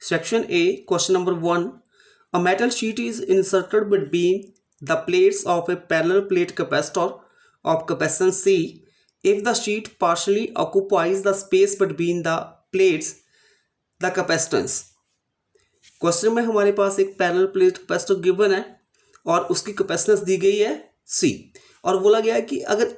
Section A, question number 1. A metal sheet is inserted between the plates of a parallel plate capacitor of capacitance C. If the sheet partially occupies the space between the plates, the capacitance. Question में हमारे पास एक parallel plate capacitor given है और उसकी capacitance दी गई है C और बोला गया है कि अगर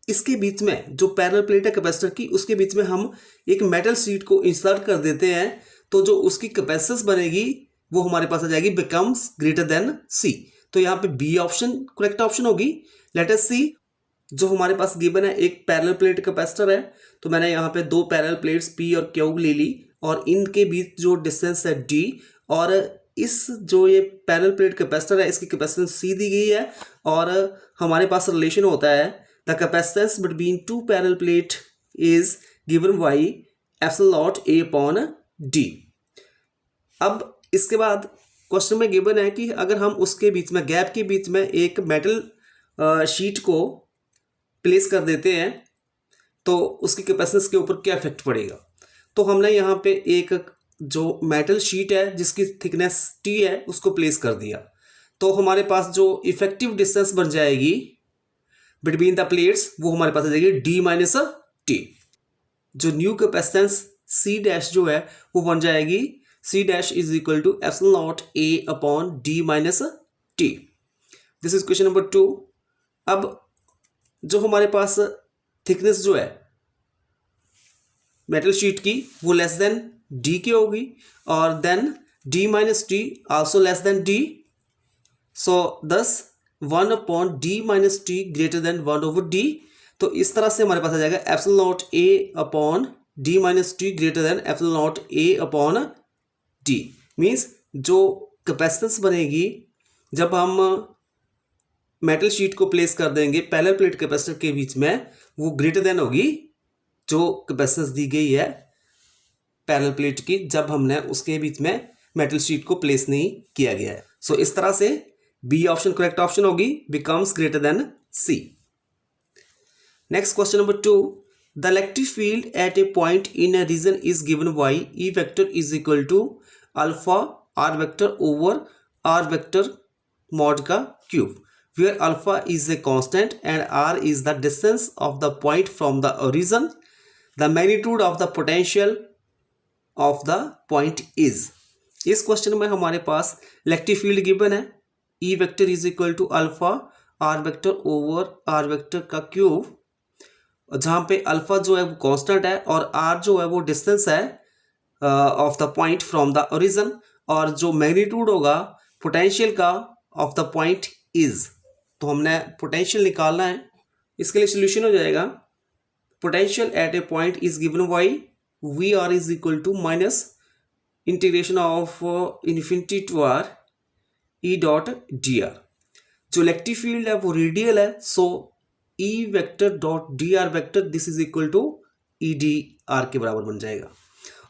इसके बीच में जो पैरेलल प्लेट है कैपेसिटर की उसके बीच में हम एक मेटल शीट को इंसर्ट कर देते हैं तो जो उसकी कैपेसिटेंस बनेगी वो हमारे पास आ जाएगी बिकम्स ग्रेटर देन C। तो यहाँ पे बी ऑप्शन करेक्ट ऑप्शन होगी। लेट अस सी, जो हमारे पास गिवन है एक पैरेलल प्लेट कैपेसिटर है तो मैंने यहाँ पे दो पैरेलल प्लेट्स P और Q ले ली और इनके बीच जो डिस्टेंस है D और इस जो ये पैरेलल प्लेट कैपेसिटर है इसकी कैपेसिटेंस C दी गई है और हमारे पास रिलेशन होता है the capacitance between two parallel plate is given by epsilon not A upon D। अब इसके बाद क्वेश्चन में गिवन है कि अगर हम उसके बीच में गैप के बीच में एक मेटल शीट को प्लेस कर देते हैं तो उसकी कैपेसिटेंस के ऊपर क्या इफेक्ट पड़ेगा। तो हमने यहाँ पे एक जो मेटल शीट है जिसकी थिकनेस T है उसको प्लेस कर दिया तो हमारे पास जो इफेक्टिव डिस्टेंस बन जाएगी बिटवीन द प्लेट्स वो हमारे पास आ जाएगी D माइनस T। जो न्यू कैपेसिटेंस C डैश जो है वो बन जाएगी C dash is equal to epsilon not A upon D minus T। This is question number 2। अब जो हमारे पास थिकनेस जो है मेटल शीट की वो लेस देन D की होगी और then D minus T also less than D। So thus 1 upon D minus T greater than 1 over D। तो इस तरह से हमारे पास आ जाएगा epsilon not A upon D minus T greater than epsilon not A upon D। Means जो capacitance बनेगी जब हम मेटल शीट को प्लेस कर देंगे पैरेलल प्लेट कैपेसिटर के बीच में वो ग्रेटर देन होगी जो कैपेसिटेंस दी गई है पैरेलल प्लेट की जब हमने उसके बीच में मेटल शीट को प्लेस नहीं किया गया है। सो इस तरह से बी ऑप्शन करेक्ट ऑप्शन होगी becomes greater than C। Next question number 2। The electric field at a point in a region is given by E vector is equal to alpha R vector over R vector mod का cube where alpha is a constant and R is the distance of the point from the origin. The magnitude of the potential of the point is। इस question में हमारे पास electric field given है E vector is equal to alpha R vector over R vector का cube जहाँ पे alpha जो है वो कांस्टेंट है और R जो है वो डिस्टेंस है of the point from the origin और जो मैग्नीट्यूड होगा पोटेंशियल का ऑफ द पॉइंट इज। तो हमने पोटेंशियल निकालना है। इसके लिए सोल्यूशन हो जाएगा potential at a point is given by V r is equal to minus integration of infinity to R E dot d r. जो इलेक्ट्रिक फील्ड है वो रेडियल है so E vector dot d r vector this is equal to E d r के बराबर बन जाएगा।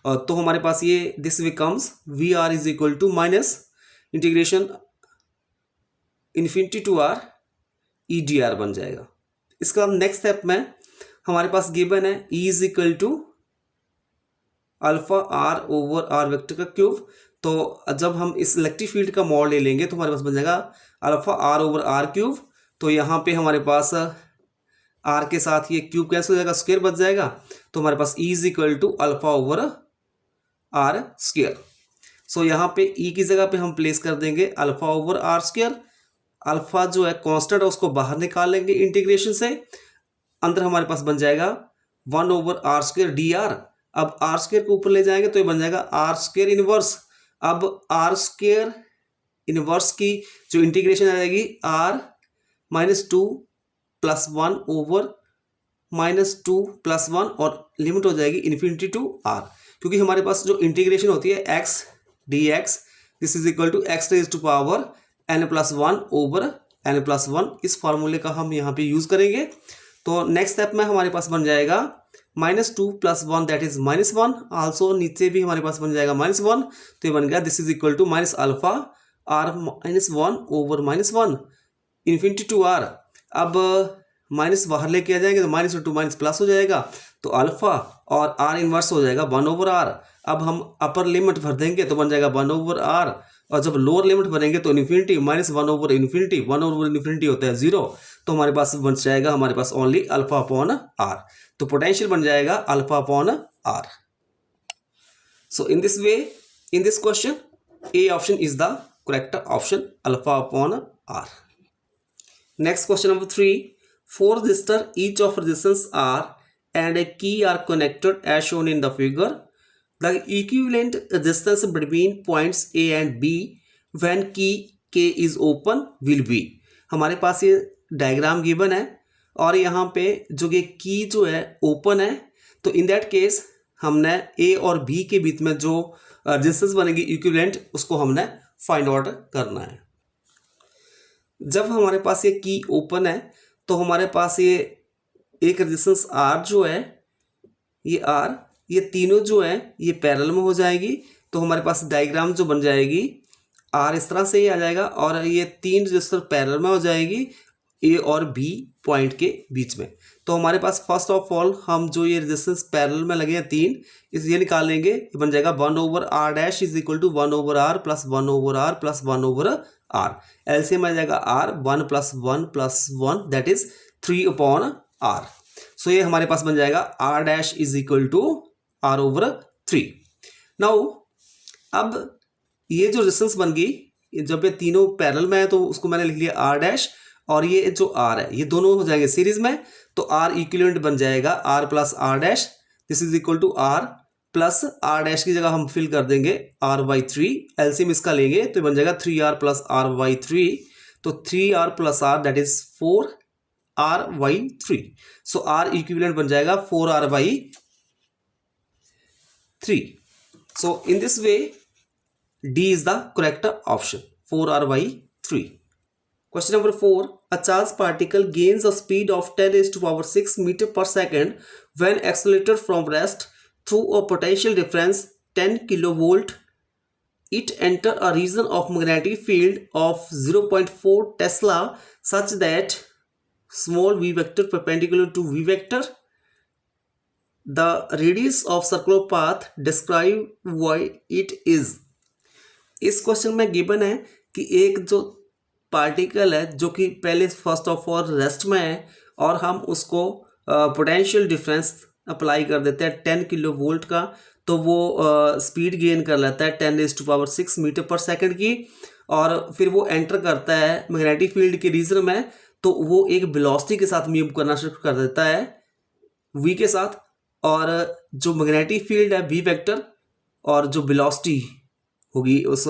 और तो हमारे पास ये this becomes V r is equal to minus integration infinity to R E d are बन जाएगा। इसके बाद नेक्स्ट स्टेप में हमारे पास गिवन है E is equal to alpha R over R vector का क्यूब। तो जब हम इस इलेक्ट्रिक फील्ड का मॉड ले लेंगे तो हमारे पास बन जाएगा alpha R over R cube. तो यहाँ पे हमारे पास R के साथ ये क्यूब कैंसिल हो जाएगा स्क्वायर बच जाएगा तो हमारे पास E is equal to alpha over R square. So यहाँ पे E की जगह पे हम प्लेस कर देंगे alpha over R square. Alpha जो है कांस्टेंट है उसको बाहर निकाल लेंगे इंटीग्रेशन से अंदर हमारे पास बन जाएगा 1 over R square D R. अब R स्क्वायर को ऊपर ले जाएंगे तो ये बन जाएगा R स्क्वायर इनवर्स। अब R स्क्वायर इनवर्स की जो इंटीग्रेशन आ जाएगी R minus 2 plus 1 over minus 2 plus 1 और लिमिट हो जाएगी इन्फिनिटी टू R क्योंकि हमारे पास जो इंटीग्रेशन होती है x dx this is equal to x raise to power n plus 1 over n plus 1। इस फार्मूले का हम यहाँ पे यूज़ करेंगे। तो नेक्स्ट स्टेप में हमारे पास बन जाएगा minus 2 plus 1 that is minus 1। Also नीचे भी हमारे पास बन जाएगा माइनस 1 तो ये बन गया this is equal to minus alpha R minus 1 over minus 1 infinity to R। अब माइनस बाहर लेके आ जाएंगे तो माइनस टू माइनस प्लस हो जाएगा तो अल्फा और R इनवर्स हो जाएगा 1 ओवर R। अब हम अपर लिमिट भर देंगे तो बन जाएगा 1/r, और जब लोअर लिमिट भरेंगे तो इन्फिनिटी माइनस 1/इन्फिनिटी, 1/इन्फिनिटी होता है 0, तो हमारे पास बन जाएगा हमारे पास ओनली अल्फा अपॉन आर। तो पोटेंशियल बन जाएगा alpha upon R. So in this way, in this question A option is the correct option, alpha upon R. Next question number 3, 4 resistor each of resistance R and a key are connected as shown in the figure. The equivalent resistance between points A and B when key K is open will be. हमारे पास ये diagram given है और यहाँ पे जो ये की जो है ओपन है, तो इन दैट केस हमने A और B के बीच में जो रेजिस्टेंस बनेगी इक्विवेलेंट, उसको हमने फाइंड आउट करना है। जब हमारे पास ये की ओपन है तो हमारे पास ये एक रेजिस्टेंस R जो है, ये R, ये तीनों जो है ये पैरेलल में हो जाएगी, तो हमारे पास डायग्राम जो बन जाएगी R इस तरह से ही आ जाएगा और ये 3 रेजिस्टर पैरेलल में हो जाएगी A और B पॉइंट के बीच में। तो हमारे पास फर्स्ट ऑफ ऑल हम जो ये रेजिस्टेंस पैरेलल में लगे हैं 3, इसलिए निकाल लेंगे, ये बन जाएगा 1/r dash is equal to 1/r plus 1/r plus 1/r। LCM आ जाएगा r, 1 plus 1 plus 1 that is 3/r। So ये हमारे पास बन जाएगा r dash is equal to r/3। Now अब ये जो रेजिस्टेंस बन गई, जब ये तीनों पैरेलल में है तो उसको मैंने लिख लिया r डैश, और ये जो r है ये दोनों हो जाएंगे सीरीज में, तो r इक्विवेलेंट बन जाएगा r plus r dash, this is equal to r plus r dash की जगह हम फिल कर देंगे r/3, एलसीएम इसका लेंगे तो बन जाएगा 3r प्लस r/3, तो 3r plus r that is 4r/3। So r equivalent बन जाएगा 4r/3। So in this way D is the correct option, 4r/3. Question number 4, a charged particle gains a speed of 10⁶ meter per second when accelerated from rest through a potential difference 10 kilovolt. It enter a region of magnetic field of 0.4 Tesla such that small v vector perpendicular to v vector. The radius of circular path describe why it is. इस question में given है कि एक जो particle है जो कि पहले फर्स्ट ऑफ ऑल रेस्ट में है और हम उसको पोटेंशियल डिफरेंस अप्लाई कर देते हैं 10 किलोवोल्ट का, तो वो स्पीड गेन कर लेता है 10⁶ मीटर पर सेकंड की, और फिर वो एंटर करता है मैग्नेटिक फील्ड के रीजन में, तो वो एक वेलोसिटी के साथ मूव करना शुरू कर देता है v के साथ, और जो मैग्नेटिक फील्ड है v वेक्टर और जो वेलोसिटी होगी उस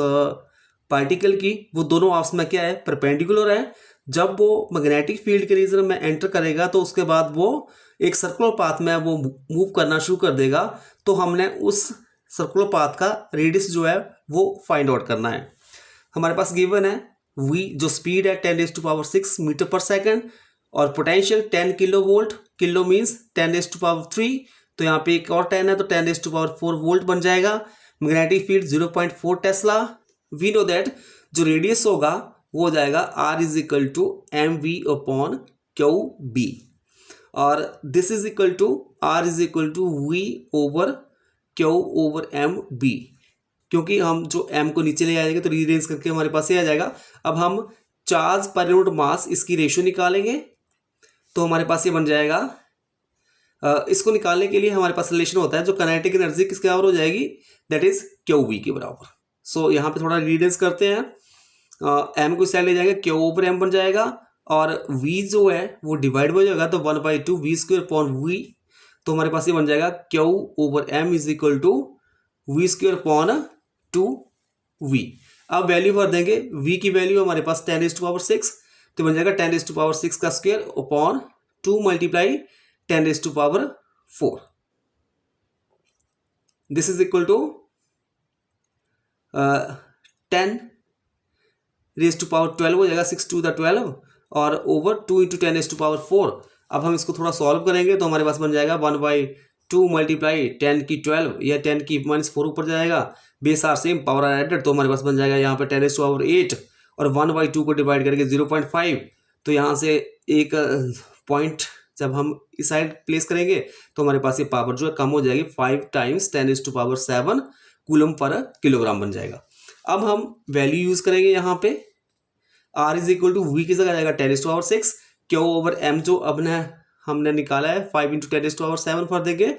पार्टिकल की, वो दोनों आपस में क्या है, परपेंडिकुलर है। जब वो मैग्नेटिक फील्ड के रीजन में एंटर करेगा तो उसके बाद वो एक सर्कुलर पाथ में वो मूव करना शुरू कर देगा, तो हमने उस सर्कुलर पाथ का रेडियस जो है वो फाइंड आउट करना है। हमारे पास गिवन है v जो स्पीड है 10⁶ मीटर पर सेकंड और पोटेंशियल 10 किलोवोल्ट, किलो मीन्स 10�3, तो यहाँ पे एक और 10 है तो 10⁴ वोल्ट बन जाएगा। Magnetic field 0.4 tesla. We know that जो रेडियस होगा वो हो जाएगा r is equal to mv/qb, और this is equal to r is equal to v/q/mb, क्योंकि हम जो m को नीचे ले आएंगे तो रीअरेंज करके हमारे पास ये आ जाएगा। अब हम चार्ज पर यूनिट मास इसकी रेशियो निकालेंगे, तो हमारे पास ये बन जाएगा, इसको निकालने के लिए हमारे पास रिलेशन होता है जो काइनेटिक एनर्जी किसके बराबर हो जाएगी, दैट इज QV के बराबर। सो यहाँ पे थोड़ा रीडेंस करते हैं, m को इस साइड ले जाएंगे, Q/m बन जाएगा, और v जो है वो डिवाइड हो जाएगा तो 1/2 v²/v, तो हमारे पास ये बन जाएगा Q/m is equal to v²/2v। अब वैल्यू भर देंगे, v की वैल्यू हमारे पास 10⁶, तो बन जाएगा 10⁶ का square upon 2 multiply 10⁴। This is equal to 10⁻12 हो जाएगा, 6 to the 12 और ओवर 2 × 10⁴। अब हम इसको थोड़ा सॉल्व करेंगे तो हमारे पास बन जाएगा 1/2 मल्टीप्लाई 10 की 12 या 10 की -4 ऊपर जाएगा, base are same power are added, तो हमारे पास बन जाएगा यहाँ पे 10⁸ और 1/2 को डिवाइड करके 0.5, तो यहाँ से एक पॉइंट जब हम इस साइड प्लेस करेंगे तो हमारे पास ये पावर जो है कम हो जाएगी, 5 टाइम्स 10⁻⁷ कूलम पर किलोग्राम बन जाएगा। अब हम वैल्यू यूज करेंगे यहाँ पे, R is equal to V की जगह जाएगा 10⁻⁶, Q/m जो अब हमने निकाला है 5 × 10⁻⁷ फॉर देंगे,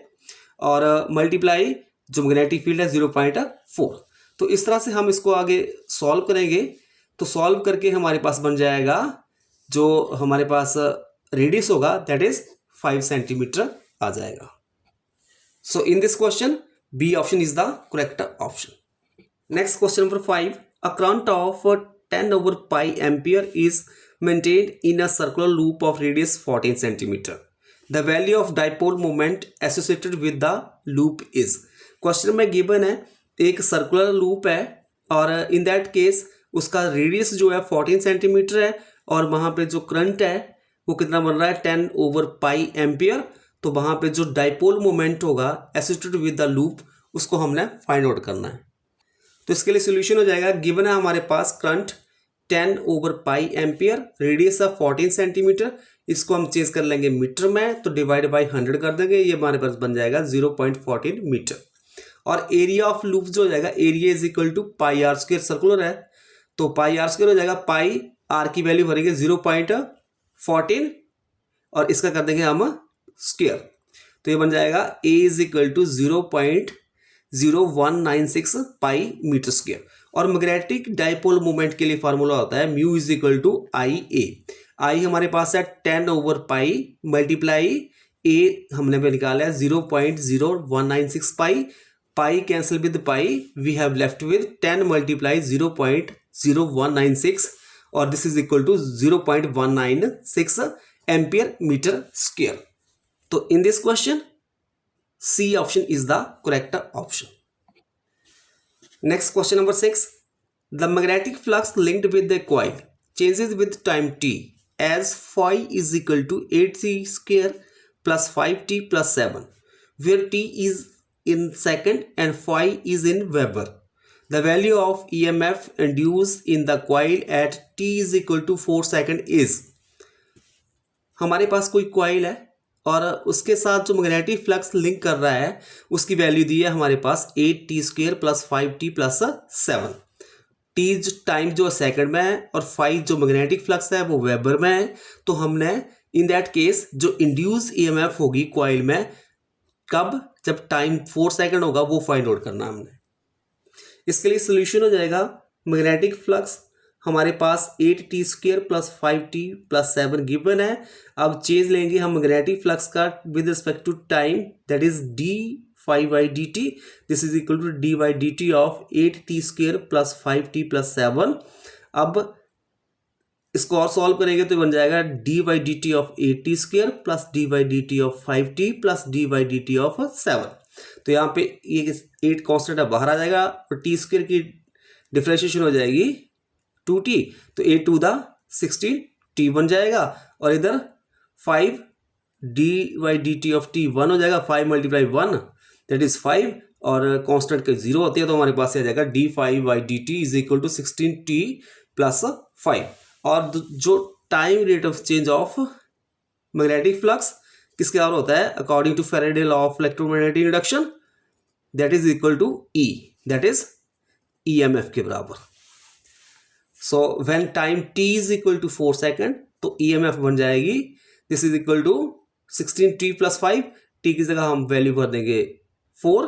और मल्टीप्लाई जो मैग्नेटिक फील्ड है 0.4। तो इस तरह से हम इसको आगे सॉल्व करेंगे, तो सॉल्व करके हमारे पास बन जाएगा जो हमारे पास रेडियस होगा दैट इज 5 सेंटीमीटर आ जाएगा। So in this question B option is the correct option. Next question number 5, a current of 10/π ampere is maintained in a circular loop of radius 14 centimeter. The value of dipole moment associated with the loop is। Question में given है एक circular loop है और इन that case उसका radius जो है 14 centimetre है और वहाँ पे जो करंट है वो कितना बन रहा है 10/π एम्पियर। तो वहाँ पे जो डाइपोल मोमेंट होगा एसोसिएटेड विद द लूप उसको हमने फाइंड आउट करना है। तो इसके लिए सोल्यूशन हो जाएगा, गिवन है हमारे पास करंट 10/π एम्पियर, रेडियस है 14 सेंटीमीटर, इसको हम चेंज कर लेंगे मीटर में तो डिवाइड बाय 100 कर देंगे, ये हमारे पास बन जाएगा 0.14 मीटर। और एरिया ऑफ लूप जो हो जाएगा area is equal to πr², circular है तो πr² हो जाएगा, पाई आर की वैल्यू भरेंगे 0.14 और इसका कर देंगे हम स्क्वायर, तो ये बन जाएगा a is equal to 0.0196 pi meter square. और मैग्नेटिक डाइपोल मोमेंट के लिए फार्मूला होता है mu is equal to I A. I हमारे पास है 10/π मल्टीप्लाई ए हमने पे निकाला है 0.0196 pi, pi cancel with pi, we have left with 10 multiply 0.0196 और this is equal to 0.196 ampere metre square. तो in this question C option is the correct option. Next question number 6. The magnetic flux linked with the coil changes with time t as phi is equal to 8t² plus 5t plus 7, where t is in second and phi is in Weber. The value of EMF induced in the coil at t is equal to 4 seconds is। हमारे पास कोई coil है और उसके साथ जो magnetic flux link कर रहा है उसकी वैल्यू दी है हमारे पास 8t² plus 5t plus 7। t जो टाइम जो सेकंड में है और 5 जो मैग्नेटिक फ्लक्स है वो वेबर में है। तो हमने इन दैट केस जो इंड्यूस ईएमएफ होगी कॉइल में कब, जब टाइम 4 सेकंड होगा वो फाइंड आउट करना हमने। इसके लिए सोल्यूशन हो जाएगा, मैग्नेटिक फ्लक्स हमारे पास 8t² plus 5t plus 7 given है। अब चेंज लेंगे हम मैग्नेटिक फ्लक्स का with respect to time that is d/dt, this is equal to d/dt of 8t² plus 5t plus 7। अब इसको और सॉल्व करेंगे तो बन जाएगा d/dt of 8t² plus d/dt of 5t plus d/dt of 7। तो यहाँ पे ये 8 कॉन्स्टेंट बाहर आ जाएगा और t² की डिफरेंशिएशन हो जाएगी 2t, तो 8 टू द 16t बन जाएगा और इधर 5 d/dt ऑफ t 1 हो जाएगा, 5 मल्टीप्लाई 1 दैट इज 5 और कांस्टेंट के 0 होती है तो हमारे पास आ जाएगा d5/dt is equal to 16t plus 5। और जो time rate of change of magnetic flux किसके बराबर होता है, according to Faraday law of electromagnetic induction that is equal to E, that is EMF के बराबर। So when time t is equal to 4 second तो EMF बन जाएगी this is equal to 16t plus 5, t की जगह हम value भर देंगे 4,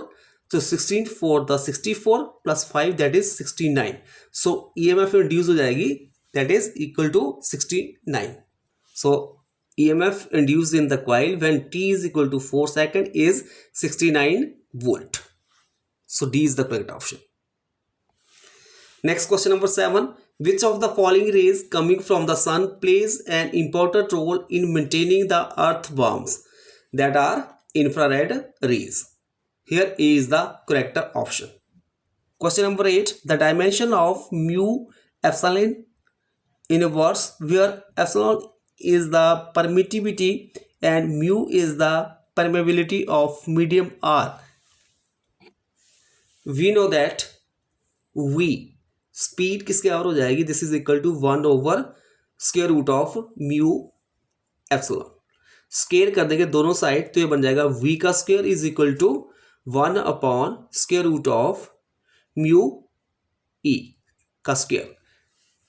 तो 16 4 the 64 plus 5 that is 69। So EMF induce हो जाएगी that is equal to 69। So EMF induced in the coil when t is equal to 4 second is 69 volt. So D is the correct option. Next question number 7. Which of the following rays coming from the sun plays an important role in maintaining the earth warms that are infrared rays? Here is the correct option. Question number 8. The dimension of mu epsilon inverse, where epsilon is the permittivity and mu is the permeability of medium R. We know that V speed किसके बराबर हो जाएगी, this is equal to 1/√ऑफ mu epsilon. Square कर देंगे दोनों side तो ये बन जाएगा v का square is equal to 1 upon square root of mu e का स्क्वायर।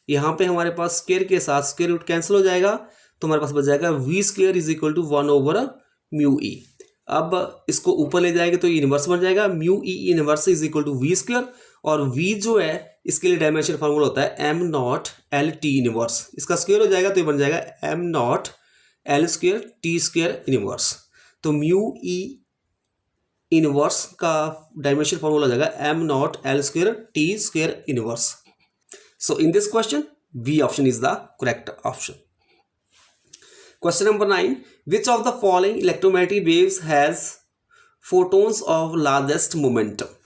यहाँ पे हमारे पास स्क्वायर के साथ स्क्वायर रूट कैंसिल हो जाएगा तो हमारे पास बच जाएगा v square is equal to 1 over mu e. अब इसको ऊपर ले जाएंगे तो इनवर्स बन जाएगा, mu e inverse is equal to v square, और v जो है इसके लिए डायमेंशन फार्मूला होता है m naught L T inverse, इसका स्क्वायर हो जाएगा तो ये बन जाएगा m naught L square T square inverse. तो म्यू ई इनवर्स का डायमेंशन फार्मूला हो जाएगा m naught L square T square inverse. So in this question, B option is the correct option. Question number 9. Which of the following electromagnetic waves has photons of largest momentum?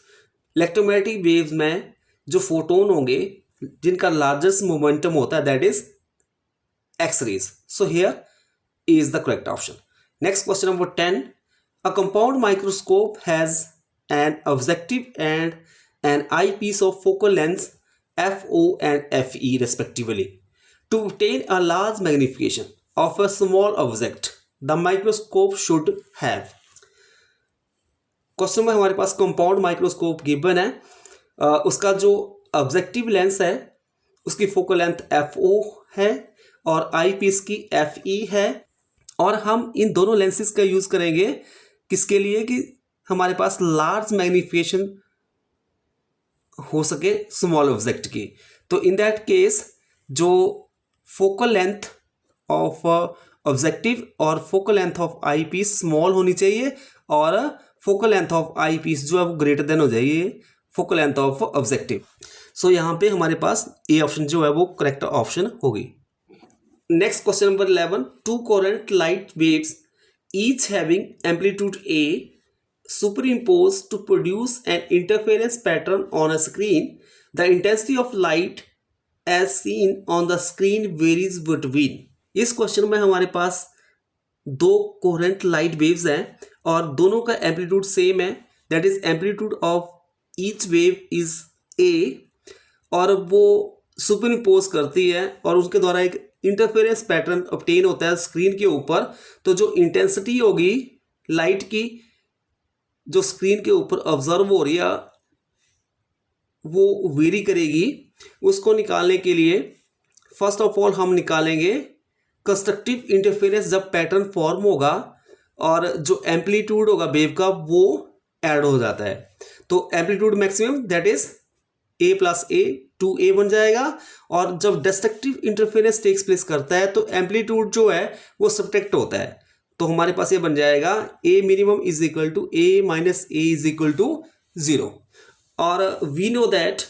Electromagnetic waves में जो photon होंगे जिनका largest momentum होता है that is X-rays. So here is the correct option. Next question number 10. A compound microscope has an objective and an eyepiece of focal length FO and FE respectively. To obtain a large magnification of a small object, the microscope should have. Question में हमारे पास compound microscope given है, उसका जो objective lens है उसकी focal length FO है और आई piece की FE है, और हम इन दोनों लेंसेज का यूज़ करेंगे किसके लिए कि हमारे पास लार्ज मैग्नीफिकेशन हो सके स्मॉल ऑब्जेक्ट की। तो इन दैट केस जो फोकल लेंथ ऑफ ऑब्जेक्टिव और focal length of eyepiece small होनी चाहिए और focal length of eyepiece जो है वो ग्रेटर देन हो जाइए focal length of objective. So यहाँ पे हमारे पास ए ऑप्शन जो है वो करेक्ट ऑप्शन होगी। Next question number 11. Two coherent light waves each having amplitude A superimposed to produce an interference pattern on a screen. The intensity of light as seen on the screen varies between. इस question में हमारे पास दो coherent light waves हैं और दोनों का amplitude same है, that is amplitude of each wave is a, और वो सुपर इम्पोज करती है और उसके द्वारा एक इंटरफेरेंस पैटर्न ऑब्टेन होता है स्क्रीन के ऊपर। तो जो इंटेंसिटी होगी लाइट की जो स्क्रीन के ऊपर ऑब्जर्व हो रही है वो वेरी करेगी। उसको निकालने के लिए फर्स्ट ऑफ ऑल हम निकालेंगे कंस्ट्रक्टिव इंटरफेरेंस जब पैटर्न फॉर्म होगा और जो एम्पलीट्यूड होगा वेव का वो ऐड हो जाता है। तो amplitude maximum that is a plus A 2a बन जाएगा, और जब डिस्ट्रक्टिव इंटरफेरेंस टेक्स प्लेस करता है तो एम्पलीट्यूड जो है वो सब्ट्रैक्ट होता है। तो हमारे पास ये बन जाएगा a minimum is equal to a minus A is equal to 0, और we know that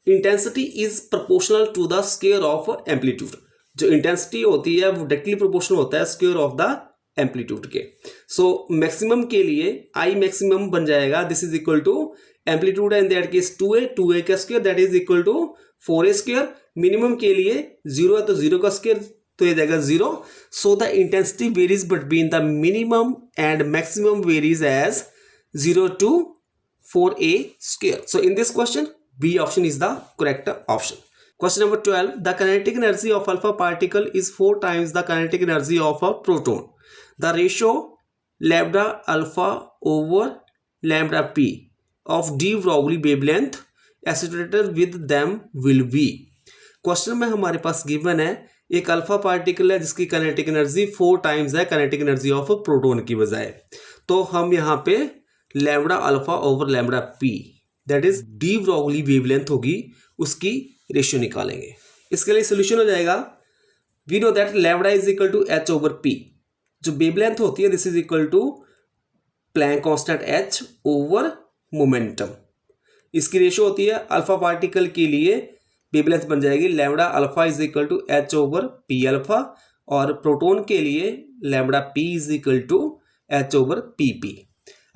intensity is proportional to the square of amplitude. जो इंटेंसिटी होती है वो डायरेक्टली प्रोपोर्शनल होता है स्क्वायर ऑफ द एम्पलीट्यूड के। सो मैक्सिमम के लिए आई मैक्सिमम बन जाएगा this is equal to amplitude in that case 2a का square that is equal to 4a square. Minimum के लिए 0 है तो 0 का स्क्वायर तो ये जाएगा 0। So the intensity varies between the minimum and maximum varies as 0 to 4a square. So in this question B option is the correct option. Question number 12. The kinetic energy of alpha particle is 4 times the kinetic energy of a proton. The ratio lambda alpha over lambda p of de Broglie wavelength associated with them will be. Question में हमारे पास given है एक alpha particle है जिसकी kinetic energy 4 times है kinetic energy of proton की बजाय। तो हम यहाँ पे lambda alpha over lambda P that is de Broglie wavelength होगी उसकी रेशियो निकालेंगे। इसके लिए सोल्यूशन हो जाएगा we know that lambda is equal to H over P. जो वेवलेंथ होती है this is equal to Planck constant H over momentum. इसकी रेशियो होती है अल्फा पार्टिकल के लिए वेवलेंथ बन जाएगी lambda alpha is equal to H over P alpha, और प्रोटॉन के लिए lambda P is equal to H over P P.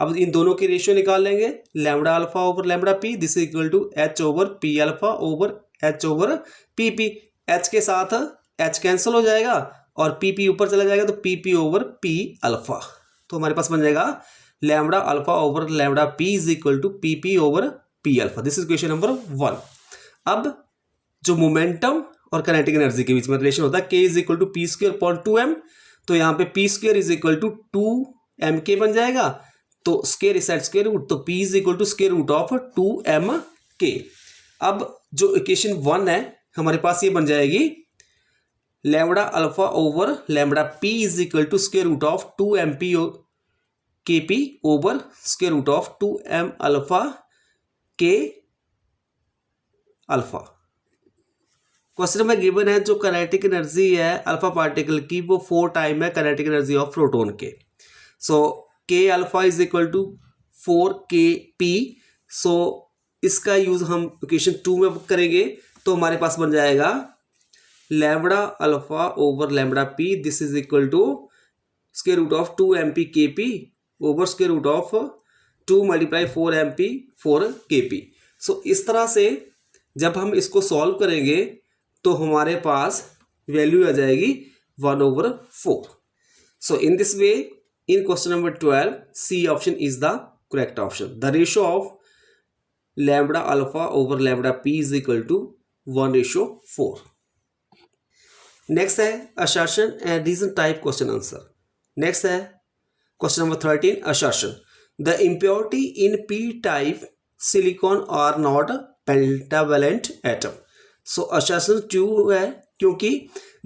अब इन दोनों की रेशियो निकाल लेंगे lambda alpha over lambda P this is equal to H over P alpha over H over P P. H के साथ एच कैंसिल हो जाएगा और पी पी ऊपर चला जाएगा तो P P over P alpha. तो हमारे पास बन जाएगा lambda alpha over lambda P is equal to P P over P alpha. This is question number 1। अब जो मोमेंटम और काइनेटिक एनर्जी के बीच में रिलेशन होता है k is equal to P square upon 2m, तो यहाँ पे P square is equal to 2mk बन जाएगा, तो स्क्वेयर इज स्क्वेयर रूट, तो p is equal to square root of 2mk। अब जो इक्वेशन 1 है हमारे पास ये बन जाएगी lambda alpha over lambda p is equal to square root of 2mp kp over square root of 2m alpha k alpha. Question में given है जो काइनेटिक एनर्जी है अल्फा पार्टिकल की वो 4 टाइम है काइनेटिक एनर्जी ऑफ प्रोटॉन के। So K alpha is equal to 4kp। So इसका use हम इक्वेशन 2 में करेंगे, तो हमारे पास बन जाएगा lambda alpha over lambda p, this is equal to square root of 2mp kp over square root of 2 multiply 4mp 4kp। So इस तरह से जब हम इसको सॉल्व करेंगे तो हमारे पास वैल्यू आ जाएगी 1/4। So in this way in question number 12 C option is the correct option. The ratio of lambda alpha over lambda p is equal to 1/4। Next है assertion and reason type question answer. Next है question number 13 assertion the impurity in p type silicon are not pentavalent atom. So assertion true है क्योंकि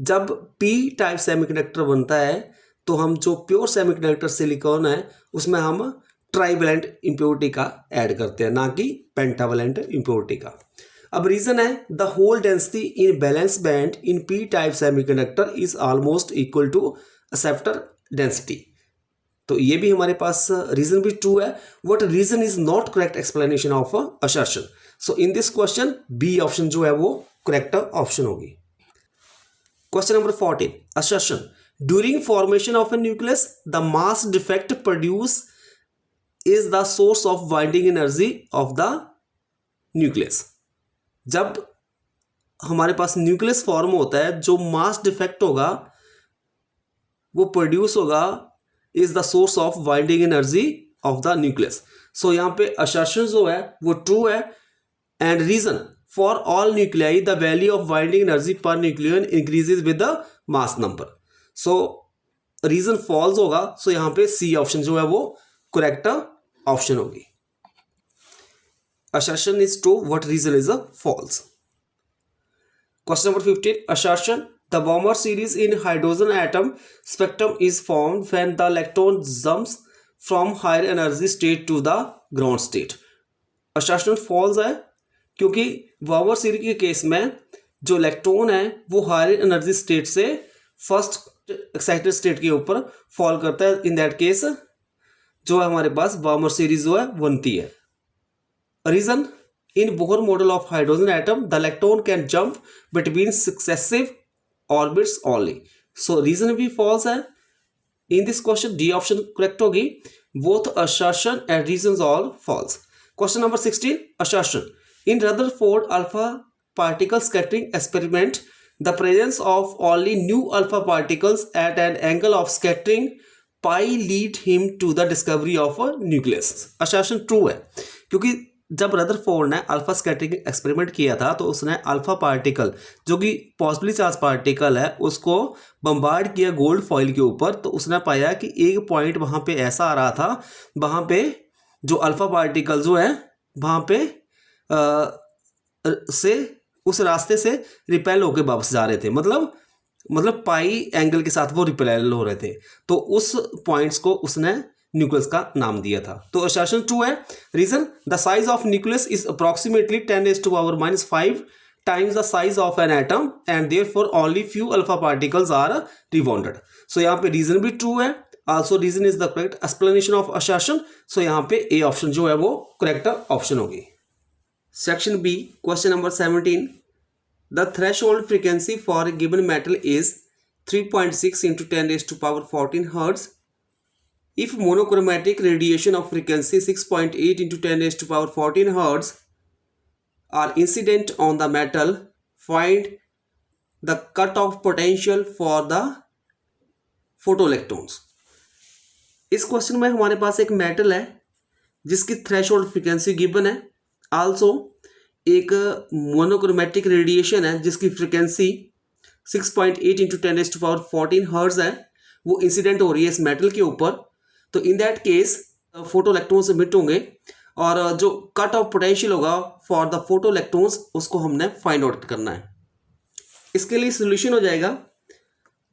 जब p type semiconductor बनता है तो हम जो प्योर सेमीकंडक्टर सिलिकॉन है उसमें हम ट्राइवैलेंट इम्प्योरिटी का ऐड करते हैं, ना कि पेंटावैलेंट इम्प्योरिटी का। अब रीजन है the hole density in valence band in p type semiconductor is almost equal to acceptor density. तो ये भी हमारे पास रीजन भी ट्रू है। What reason is not correct explanation of assertion. So in this question B option जो है वो करेक्ट ऑप्शन होगी। Question number 14 assertion during formation of a nucleus the mass defect produce is the source of binding energy of the nucleus. जब हमारे पास nucleus form होता है जो mass defect होगा वो प्रोड्यूस होगा is the source of binding energy of the nucleus. So यहाँ पे असर्शन जो है वो ट्रू है and reason for all nuclei the value of binding energy per nucleon increases with the mass number. So reason false होगा, so यहाँ पे C option जो है वो करेक्ट ऑप्शन होगी। Assertion is true, what reason is false. Question number 15 assertion the Balmer series in hydrogen atom spectrum is formed when the electron jumps from higher energy state to the ground state। assertion false है क्योंकि Balmer series के case में जो electron है वो higher energy state से first excited state के ऊपर फॉल करता है। इन दैट केस जो है हमारे पास बाल्मर सीरीज जो है बनती है। Reason in Bohr model of hydrogen atom the electron can jump between successive orbits only। so reason भी false है। in this question D option correct होगी। both assertion and reasons all false। question number 16 assertion in Rutherford alpha particle scattering experiment the presence of only new alpha particles at an angle of scattering pi lead him to the discovery of a nucleus। assertion true है क्योंकि जब Rutherford ने alpha scattering experiment किया था तो उसने alpha particle जो कि पॉजिटिवली चार्ज पार्टिकल है उसको बम्बार्ड किया गोल्ड फॉइल के ऊपर, तो उसने पाया कि एक पॉइंट वहाँ पे ऐसा आ रहा था वहाँ पे जो अल्फा पार्टिकल जो है वहाँ पे से उस रास्ते से रिपेल होकर वापस जा रहे थे, मतलब पाई एंगल के साथ वो रिपेल हो रहे थे। तो उस पॉइंट्स को उसने न्यूक्लियस का नाम दिया था। तो असर्शन ट्रू है। Reason the size of nucleus is approximately 10⁻⁻5 times the size of an atom and therefore only few alpha particles are rebounded. So यहाँ पे रीजन भी ट्रू है। Also reason is the correct explanation of assertion. So यहाँ पे A option जो है वो correct option होगी। Section B question number 17 the threshold frequency for a given metal is 3.6 × 10⁻14 hertz. If monochromatic radiation of frequency 6.8 × 10⁻14 Hz are incident on the metal, find the cutoff potential for the photoelectrons। इस question में हमारे पास एक metal है जिसकी threshold frequency given है। Also एक monochromatic radiation है जिसकी फ्रीक्वेंसी 6.8 × 10⁻14 हर्ट्ज है। वो इंसिडेंट हो रही है इस मेटल के ऊपर, तो in that case photo electrons emit होंगे और जो कट ऑफ पोटेंशियल होगा फॉर द फोटो इलेक्ट्रॉन्स उसको हमने फाइंड आउट करना है। इसके लिए सोल्यूशन हो जाएगा,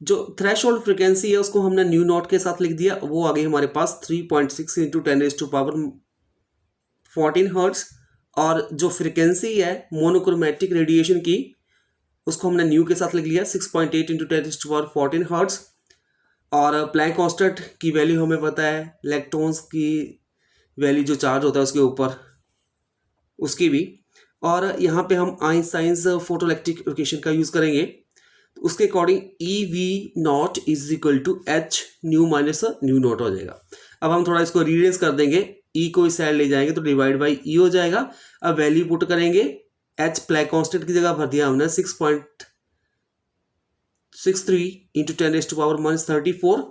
जो थ्रेशोल्ड फ्रीक्वेंसी है उसको हमने न्यू नॉट के साथ लिख दिया, वो आ गई हमारे पास 3.6 इंटू 10⁻14 हर्ट्ज। और जो फ्रीक्वेंसी है मोनोक्रोमेटिक रेडिएशन की उसको हमने न्यू के साथ लिख लिया 6.8 इंटू 10⁻14 हर्ट्ज। और प्लैंक कांस्टेंट की वैल्यू हमें पता है, इलेक्ट्रॉन्स की वैल्यू जो चार्ज होता है उसके ऊपर उसकी भी। और यहाँ पे हम आइंस्टाइन्स फोटोइलेक्ट्रिक इक्वेशन का यूज़ करेंगे, तो उसके according E V naught is equal to H nu minus nu naught हो जाएगा। अब हम थोड़ा इसको रीअरेंज कर देंगे, ई को इस साइड ले जाएंगे तो डिवाइड बाई ई हो जाएगा। अब वैल्यू पुट करेंगे, एच प्लैंक कांस्टेंट की जगह भर दिया हमने 6.63 इंटू 10⁻⁻34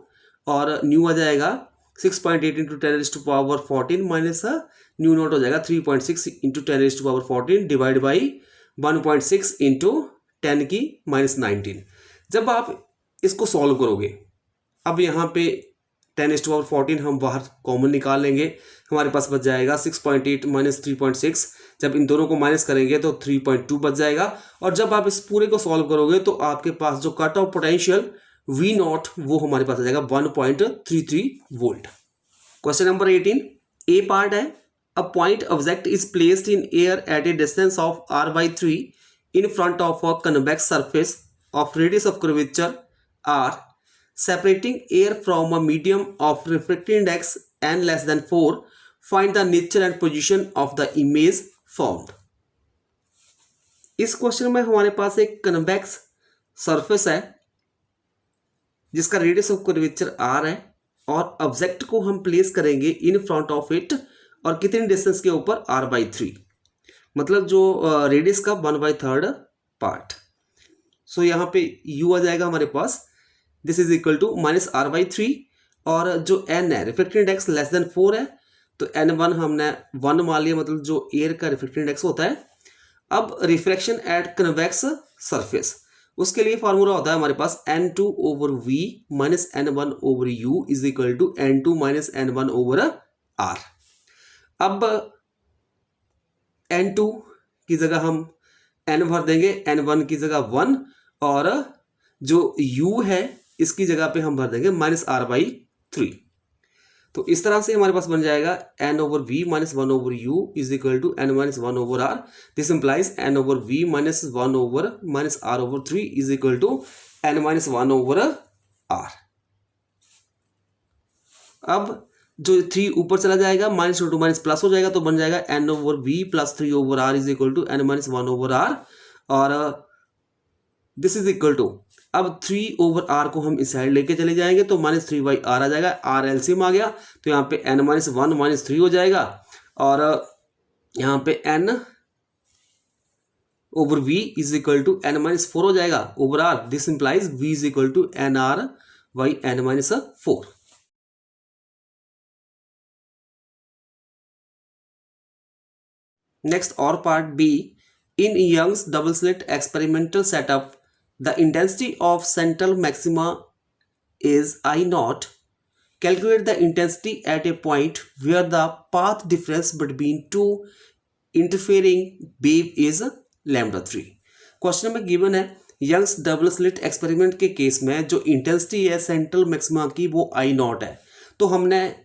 और न्यू आ जाएगा 6.8 इंटू 10⁻14 माइनस न्यू नॉट हो जाएगा 3.6 इंटू 10⁻14 डिवाइड बाई 1.6 इंटू 10 की -19। जब आप इसको सॉल्व करोगे, अब यहाँ पे 10⁻14 हम बाहर कॉमन निकाल लेंगे, हमारे पास बच जाएगा 6.8 माइनस 3.6। जब इन दोनों को माइनस करेंगे तो 3.2 बच जाएगा। और जब आप इस पूरे को सॉल्व करोगे तो आपके पास जो cut off potential V not वो हमारे पास आ जाएगा 1.33 वोल्ट। क्वेश्चन नंबर 18 ए पार्ट है, a point object is placed in air at A distance of r/3 in front of a convex surface of radius of curvature r, separating air from a medium of refracting index n less than 4. Find the nature and position of the image formed. इस question में हमारे पास एक convex surface है जिसका radius of curvature r है और object को हम प्लेस करेंगे इन फ्रंट ऑफ इट, और कितने डिस्टेंस के ऊपर r/3, मतलब जो रेडियस का 1/3 पार्ट। सो यहाँ पे u आ जाएगा हमारे पास, this is equal to -r/3 और जो n है रिफ्रैक्टिव इंडेक्स लेस देन 4 है तो n1 हमने 1 मान लिया, मतलब जो एयर का रिफ्रैक्टिव इंडेक्स होता है। अब रिफ्रैक्शन एट कन्वेक्स सरफेस, उसके लिए फार्मूला होता है हमारे पास n2/v minus n1/u is equal to n2 minus n1/r। अब n2 की जगह हम n भर देंगे, n1 की जगह 1 और जो u है इसकी जगह पे हम भर देंगे -r/3। तो इस तरह से हमारे पास बन जाएगा n/v minus 1/u is equal to n minus 1/r। This implies n/v minus 1/-r/3 is equal to n minus 1/r। अब जो 3 ऊपर चला जाएगा माइनस टू माइनस प्लस हो जाएगा तो बन जाएगा n/v plus 3/r is equal to n minus 1/r। और दिस इज इक्वल टू, अब 3/r को हम इस साइड लेके चले जाएंगे तो -3/r आ जाएगा, r एलसीएम आ गया तो यहाँ पे n माइनस 1 माइनस 3 हो जाएगा और यहाँ पे n/v is equal to n minus 4 हो जाएगा over r। This implies v is equal to nr/n minus 4। Next, or part B, in Young's double slit experimental setup, the intensity of central maxima is I naught. Calculate the intensity at a point where the path difference between two interfering wave is λ3. Question में given है Young's double slit experiment के case में जो intensity है central maxima की वो I not है, तो हमने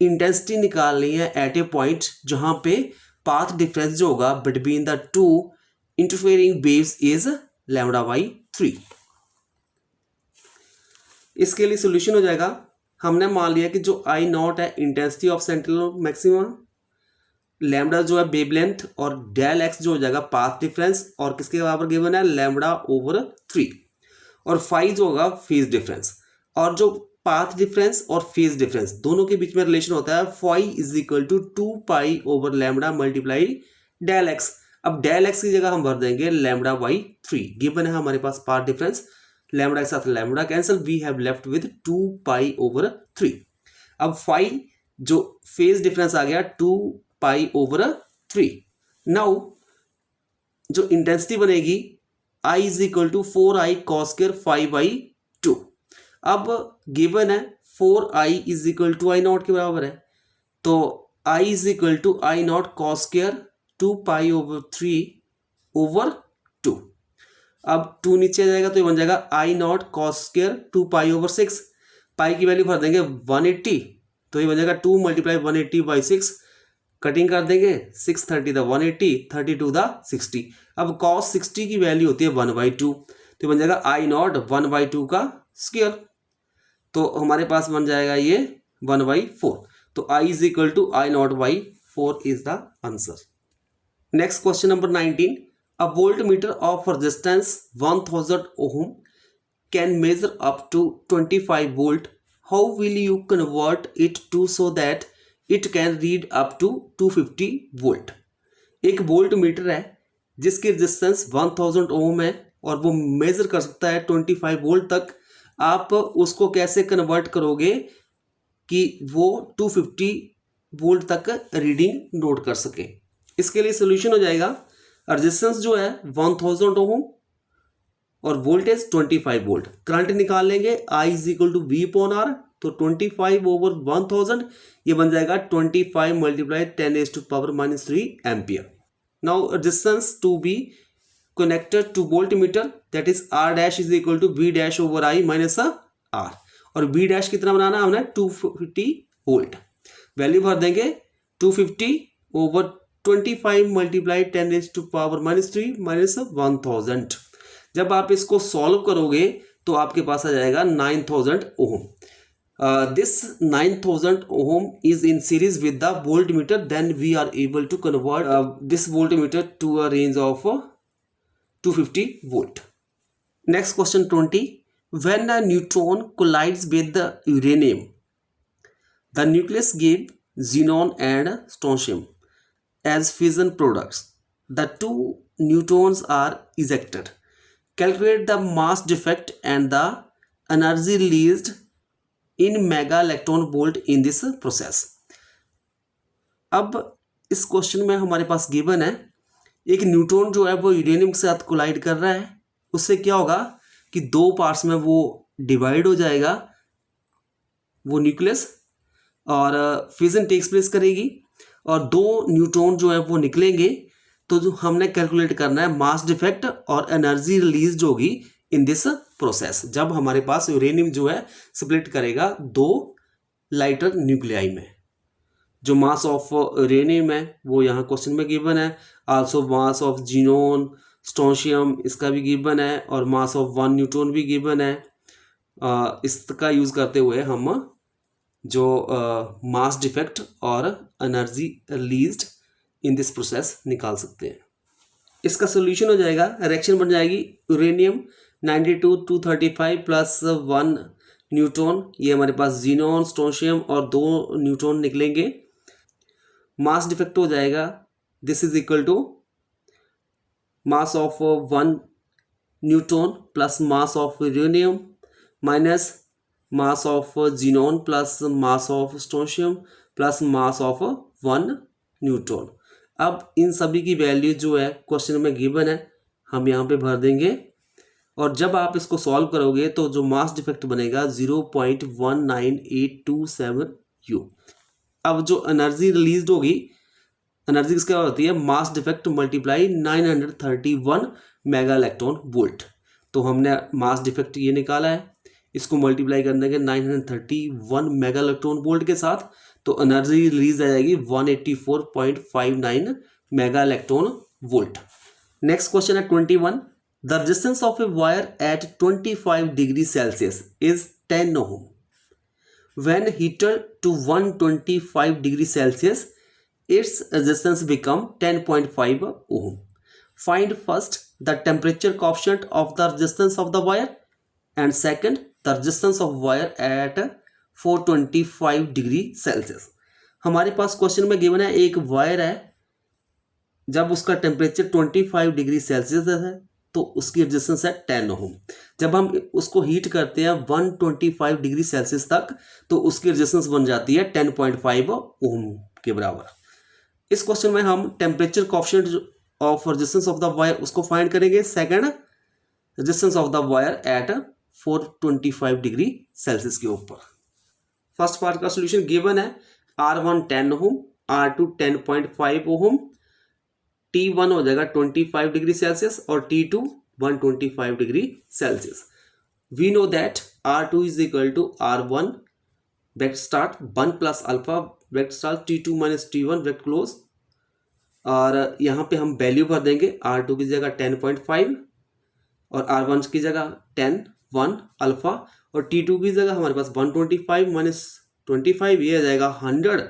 इंटेंसिटी निकालनी है एट ए पॉइंट जहां पे पाथ डिफरेंस जो होगा between the two interfering waves is λ/3। इसके लिए सॉल्यूशन हो जाएगा, हमने मान लिया कि जो I नॉट है intensity of central maxima, lambda जो है वेवलेंथ और डेल एक्स जो हो जाएगा पाथ डिफरेंस और किसके बराबर गिवन है λ/3 और फाई जो होगा फेज डिफरेंस। और जो पाथ डिफरेंस और फेज डिफरेंस दोनों के बीच में रिलेशन होता है phi is equal to 2π/λ multiply del x. अब डेल एक्स की जगह हम भर देंगे λ/3, गिवन है हमारे पास पाथ डिफरेंस, लैम्डा के साथ lambda cancel, we have left with 2π/3। अब फाई जो फेज डिफरेंस आ गया 2π/3। नाउ जो इंटेंसिटी बनेगी I is equal to 4i cos² φ/2। अब गिवन है 4i is equal to I not के बराबर है, तो i is equal to I not cos square 2π/3/2। अब 2 नीचे आ जाएगा तो ये बन जाएगा आई नॉट कॉस स्क्वायर 2π/6। पाई की वैल्यू भर देंगे 180, तो ये बन जाएगा 2 × 180/6। कटिंग कर देंगे 630 द 180, 32 द 60। अब cos 60 की वैल्यू होती है 1/2, तो बन जाएगा आई नॉट 1/2 का स्क्वायर, तो हमारे पास बन जाएगा ये 1/4। तो i is equal to I naught by 4 is the answer. Next question number 19, a voltmeter of resistance 1000 ohm can measure up to 25 volt. How will you convert it to so that it can read up to 250 volt? एक volt meter है जिसकी resistance 1000 ओम है और वो major कर सकता है 25 volt तक। आप उसको कैसे कन्वर्ट करोगे कि वो 250 वोल्ट तक रीडिंग नोट कर सके? इसके लिए सोल्यूशन हो जाएगा, रेजिस्टेंस जो है 1000 ओम और वोल्टेज 25 वोल्ट। करंट निकाल लेंगे, I is equal to V/R, तो 25/1000 ये बन जाएगा 25 × 10⁻³ ampere. Now resistance to be connected to voltmeter that is R' is equal to V'/I minus R, और V' कितना बनाना हमने 250 वोल्ट। वैल्यू भर देंगे 250/25 × 10⁻³ माइनस 1000। जब आप इसको सॉल्व करोगे तो आपके पास आ जाएगा 9000 ओम। This 9000 ohm is in series with the voltmeter, then we are able to convert this voltmeter to a range of 250 volt. Next question 20, when a neutron collides with the uranium, the nucleus give xenon and strontium as fission products. The two neutrons are ejected. Calculate the mass defect and the energy released in mega electron volt in this process. अब इस question में हमारे पास given है एक neutron जो है वो यूरेनियम के साथ कोलाइड कर रहा है, उससे क्या होगा कि दो पार्ट्स में वो डिवाइड हो जाएगा वो न्यूक्लियस, और फिजन टेक्स प्लेस करेगी और दो न्यूट्रॉन जो है वो निकलेंगे। तो जो हमने कैलकुलेट करना है मास डिफेक्ट और एनर्जी रिलीज होगी इन दिस प्रोसेस, जब हमारे पास यूरेनियम जो है स्प्लिट करेगा दो लाइटर न्यूक्लियाई में। जो मास ऑफ यूरेनियम है वो यहाँ क्वेश्चन में गिवन है, also mass of xenon strontium इसका भी गिवन है, और मास ऑफ 1 न्यूट्रॉन भी गिवन है। इसका यूज करते हुए हम जो मास डिफेक्ट और energy released in this process निकाल सकते हैं। इसका सोल्यूशन हो जाएगा, रिएक्शन बन जाएगी यूरेनियम 92-235 प्लस 1 न्यूट्रॉन, ये हमारे पास जीनोन स्ट्रोंशियम और 2 न्यूट्रॉन निकलेंगे। मास डिफेक्ट हो जाएगा, this is equal to mass of 1 neutron plus mass of uranium minus mass of xenon plus mass of strontium plus mass of 1 neutron. अब इन सभी की वैल्यू जो है क्वेश्चन में गिवन है हम यहाँ पे भर देंगे, और जब आप इसको सॉल्व करोगे तो जो मास डिफेक्ट बनेगा 0.19827 U। अब जो एनर्जी रिलीज होगी, एनर्जी किसका होती है mass defect multiply 931 mega electron volt. तो हमने मास डिफेक्ट ये निकाला है, इसको मल्टीप्लाई कर देंगे 931 मेगा इलेक्ट्रॉन वोल्ट के साथ, तो एनर्जी रिलीज आ जाएगी 184.59 mega electron volt. Next question है 21, the resistance of a wire eight 25 degree Celsius is 10 ohm. When heated to 125 degree Celsius, its resistance become 10.5 ohm. Find first the temperature coefficient of the resistance of the wire, and second the resistance of wire at 425 degree Celsius. हमारे पास question में given है एक wire है, जब उसका temperature 25 degree Celsius है तो उसकी रेजिस्टेंस है 10 ओम। जब हम उसको हीट करते हैं 125 डिग्री सेल्सियस तक तो उसकी रेजिस्टेंस बन जाती है 10.5 ओम के बराबर। इस क्वेश्चन में हम temperature coefficient of resistance of the wire उसको फाइंड करेंगे, second resistance of the wire eight 425 degree Celsius के ऊपर। फर्स्ट पार्ट का सोल्यूशन गिवन है, R1 10 ओम, R2 10.5 ओम, T1 हो जाएगा 25 डिग्री सेल्सियस और T2 125 degree Celsius. We know that R2 is equal to R1 bracket start 1 plus alpha bracket start T2 minus T1 bracket close, और यहाँ पे हम value भर देंगे। R2 की जगह 10.5 और R1 की जगह 10 1 अल्फा, और T2 की जगह हमारे पास 125 माइनस 25 ये आ जाएगा 100।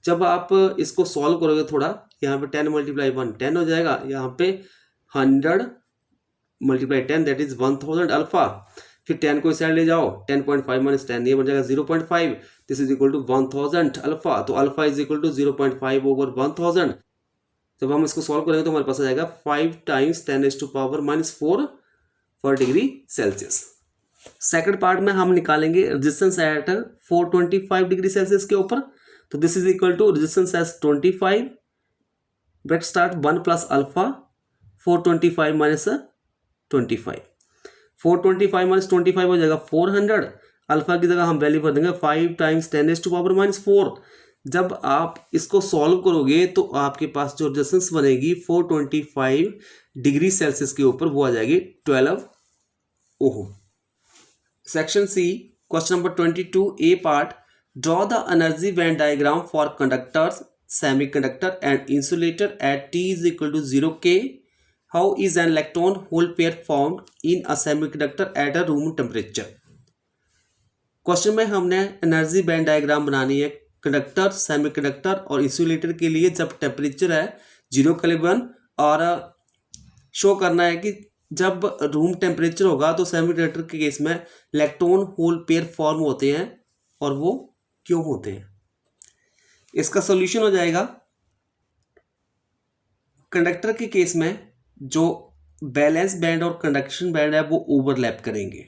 जब आप इसको सॉल्व करोगे थोड़ा, यहाँ पे 10 मल्टीप्लाई 1 10 हो जाएगा, यहाँ पे 100 मल्टीप्लाई 10 दैट इज 1000 अल्फा। फिर 10 को इस साइड ले जाओ, 10.5 माइनस 10 ये बन जाएगा 0.5, this is equal to 1000 alpha. तो alpha is equal to 0.5 over 1000। जब हम इसको सॉल्व करेंगे तो हमारे पास आ जाएगा 5 टाइम्स 10⁻⁻⁴ पर डिग्री सेल्सियस। सेकंड पार्ट में हम निकालेंगे रेजिस्टेंस एट 425 डिग्री सेल्सियस के ऊपर। तो this is equal to resistance at 25 bracket start 1 plus alpha 425 minus 25, 425 minus 25 हो जाएगा 400। अल्फा की जगह हम वैल्यू भर देंगे 5 टाइम्स 10⁻⁻⁴। जब आप इसको सॉल्व करोगे तो आपके पास जो रेजिस्टेंस बनेगी 425 डिग्री सेल्सियस के ऊपर वो आ जाएगी 12 ohm. Section C, question number 22 A part, draw the energy band diagram for conductors, semiconductor and insulator at T is equal to 0 K. How is an electron hole pair formed in a semiconductor at a room temperature? Question में हमने energy band diagram बनानी है conductor, semiconductor और insulator के लिए जब temperature है 0 kelvin, और शो करना है कि जब रूम टेम्परेचर होगा तो सेमीकंडक्टर के केस में इलेक्ट्रॉन होल पेयर फॉर्म होते हैं और वो क्यों होते हैं। इसका सॉल्यूशन हो जाएगा, कंडक्टर के केस में जो बैलेंस बैंड और कंडक्शन बैंड है वो ओवरलैप करेंगे,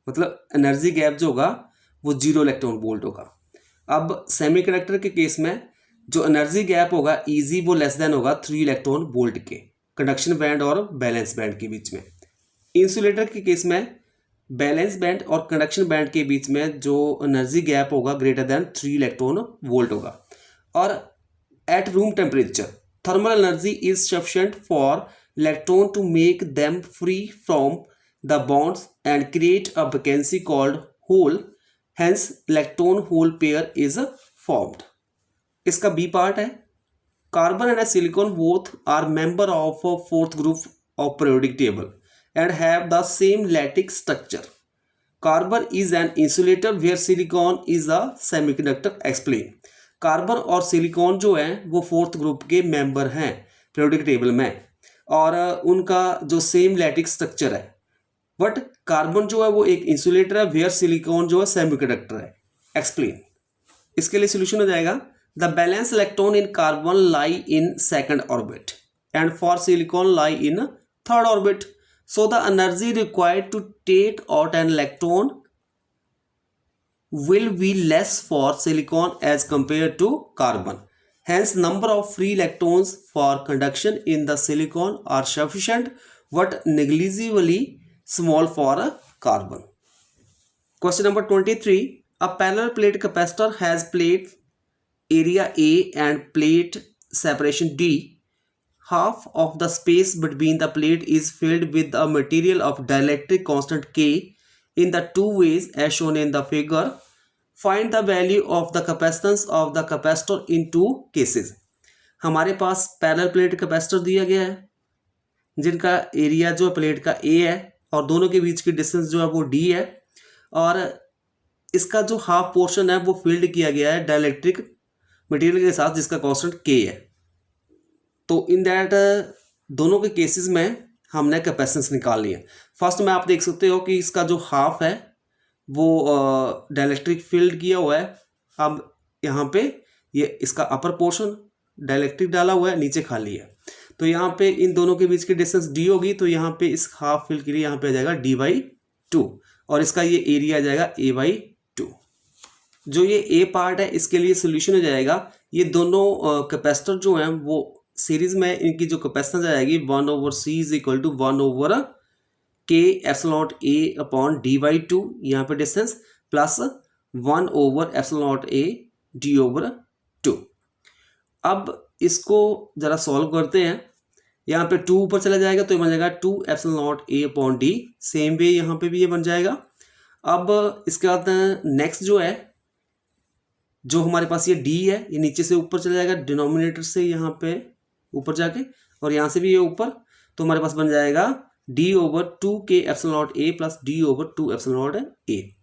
मतलब एनर्जी गैप जो होगा वो 0 इलेक्ट्रॉन वोल्ट होगा। अब सेमीकंडक्टर के केस में जो एनर्जी गैप होगा ईजी वो लेस देन होगा 3 इलेक्ट्रॉन वोल्ट के कंडक्शन बैंड और बैलेंस बैंड के बीच में। इंसुलेटर के केस में बैलेंस बैंड और कंडक्शन बैंड के बीच में जो एनर्जी गैप होगा ग्रेटर देन 3 इलेक्ट्रॉन वोल्ट होगा। और at room temperature thermal energy is sufficient for electron to make them free from the bonds and create a vacancy called hole, hence electron hole pair is formed. इसका B part है, carbon and silicon both are member of fourth group of periodic table and have the same lattice structure. Carbon is an insulator where silicon is a semiconductor. Explain. Carbon और silicon जो है वो fourth group के member हैं periodic table में, और उनका जो सेम लैटिस स्ट्रक्चर है, बट कार्बन जो है वो एक इंसुलेटर है, वेयर सिलिकॉन जो है सेमीकंडक्टर है। एक्सप्लेन। इसके लिए सोल्यूशन हो जाएगा, the balance electron in carbon lie in second orbit and for silicon lie in third orbit. So the energy required to take out an electron will be less for silicon as compared to carbon. Hence, number of free electrons for conduction in the silicon are sufficient but negligibly small for a carbon. Question number 23. A parallel plate capacitor has plate area A and plate separation D. Half of the space between the plate is filled with a material of dielectric constant K in the two ways as shown in the figure. Find the value of the capacitance of the capacitor in two cases. हमारे पास parallel plate capacitor दिया गया है जिनका area जो plate का A है और दोनों के बीच की डिस्टेंस जो है वो D है, और इसका जो हाफ पोर्शन है वो फील्ड किया गया है डाइलेक्ट्रिक मटेरियल के साथ जिसका कांस्टेंट K है। तो इन दैट दोनों के केसेस में हमने कैपेसिटेंस निकाल ली है। फर्स्ट में आप देख सकते हो कि इसका जो हाफ है वो डाइलेक्ट्रिक फील्ड किया हुआ है। अब यहाँ पे ये इसका अपर पोर्शन डाइलेक्ट्रिक डाला हुआ है, नीचे खाली है, तो यहाँ पे इन दोनों के बीच की डिस्टेंस D होगी, तो यहाँ पे इस हाफ फील्ड के लिए यहाँ पे आ जाएगा D/2 और इसका ये एरिया आ जाएगा A/2। जो ये A पार्ट है इसके लिए सोल्यूशन हो जाएगा, ये दोनों कैपेसिटर जो हैं वो सीरीज में इनकी जो कैपेसिटेंस आएगी 1/C = 1/K के epsilon not A upon D by two, यहाँ पे distance, plus 1 over epsilon not A D over 2। अब इसको जरा सॉल्व करते हैं। यहाँ पे 2 ऊपर चला जाएगा तो ये बन जाएगा 2 epsilon not A upon D. Same way यहाँ पे भी ये बन जाएगा। अब इसके बाद नेक्स्ट जो है, जो हमारे पास ये डी है, ये नीचे से ऊपर चला जाएगा डिनोमिनेटर से यहाँ पे ऊपर जाके, और यहाँ से भी ये ऊपर, तो हमारे पास बन जाएगा डी ओवर 2 के epsilon not A plus D over 2 epsilon not ए।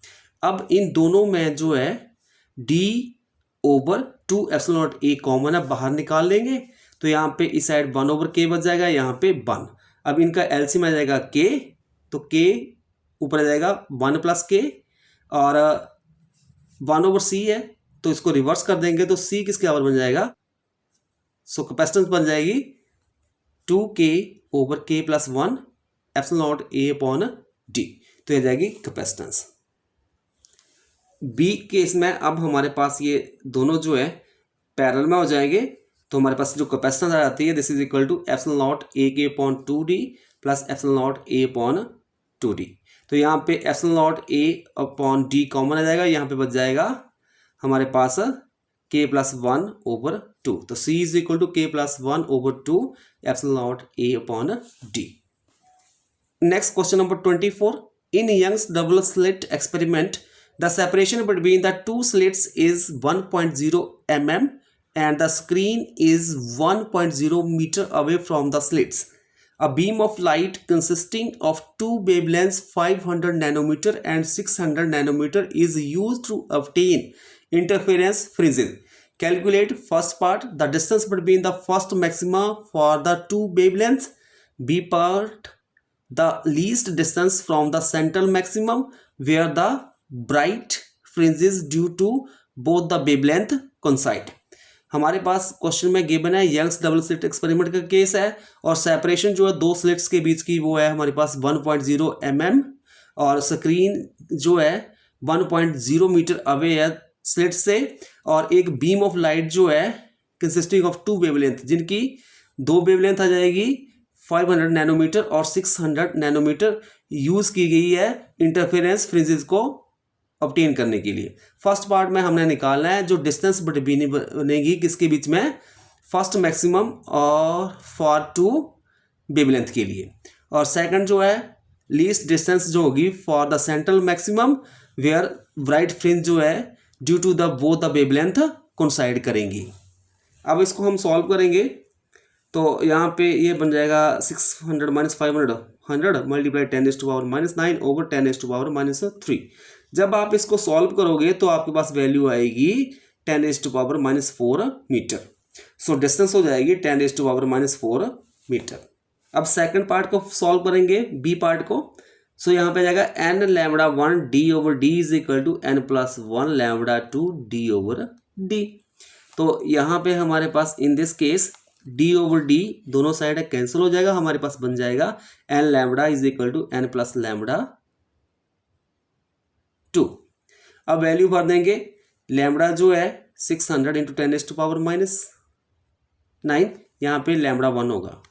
अब इन दोनों में जो है D over 2 epsilon not A common है, बाहर निकाल लेंगे तो यहाँ पे इस साइड 1 ओवर के बच जाएगा, यहाँ पे 1। अब इनका एलसीएम आ जाएगा के, तो के ऊपर आ जाएगा 1 प्लस के, और 1 ओवर सी है तो इसको रिवर्स कर देंगे तो सी किसके बराबर बन जाएगा, सो कैपेसिटेंस बन जाएगी 2k over k plus 1 epsilon not A upon D, तो ये जाएगी कैपेसिटेंस। बी केस में अब हमारे पास ये दोनों जो है पैरेलल में हो जाएंगे, तो हमारे पास जो कैपेसिटेंस आ जाती है this is equal to epsilon not A K upon 2d plus epsilon not A upon 2d। तो यहाँ पे epsilon not A upon D common आ जाएगा, यहाँ पे बच जाएगा हमारे पास k प्लस 1 ओवर 2, तो c is equal to k plus 1 over 2 epsilon not a upon d। Next question number 24, in Young's double slit experiment the separation between the two slits is 1.0 mm and the screen is 1.0 meter away from the slits. A beam of light consisting of two wavelengths 500 nanometer and 600 nanometer is used to obtain interference fringes. Calculate first part, the distance between the first maxima for the two wavelengths. B part, the least distance from the central maximum where the bright fringes due to both the wavelength coincide। हमारे पास question में given है Young's double slit experiment का case है, और separation जो है दो slits के बीच की वो है हमारे पास 1.0 mm, और स्क्रीन जो है 1.0 मीटर अवे है स्लिट से, और एक बीम ऑफ लाइट जो है कंसिस्टिंग ऑफ टू वेवलेंथ, जिनकी दो वेवलेंथ आ जाएगी 500 नैनोमीटर और 600 नैनोमीटर, यूज की गई है इंटरफेरेंस फ्रिंजेस को ऑब्टेन करने के लिए। फर्स्ट पार्ट में हमने निकालना है जो डिस्टेंस बनेगी किसके बीच में, फर्स्ट मैक्सिमम और फॉर टू वेवलेंथ के लिए, और सेकंड जो है लीस्ट डिस्टेंस जो होगी for the central maximum where bright fringe जो है due to the both the wavelength coincide करेंगी। अब इसको हम सॉल्व करेंगे तो यहाँ पे ये बन जाएगा 600 माइनस 500 100 मल्टीप्लाई 10⁻⁻9 ओवर 10⁻⁻3। जब आप इसको सॉल्व करोगे तो आपके पास वैल्यू आएगी 10⁻⁻4 मीटर। सो डिस्टेंस हो जाएगी 10⁻⁻4 मीटर। अब सेकंड पार्ट को सॉल्व करेंगे, बी पार्ट को। सो यहाँ पे जाएगा n lambda 1 d over d is equal to n plus 1 lambda 2 d over d। तो यहाँ पे हमारे पास in this case d over d दोनों साइड है कैंसिल हो जाएगा, हमारे पास बन जाएगा n lambda is equal to n plus lambda 2। अब वैल्यू भर देंगे, लैम्बडा जो है 600 इंटू 10⁻⁻9, यहाँ पे लैम्बडा 1 होगा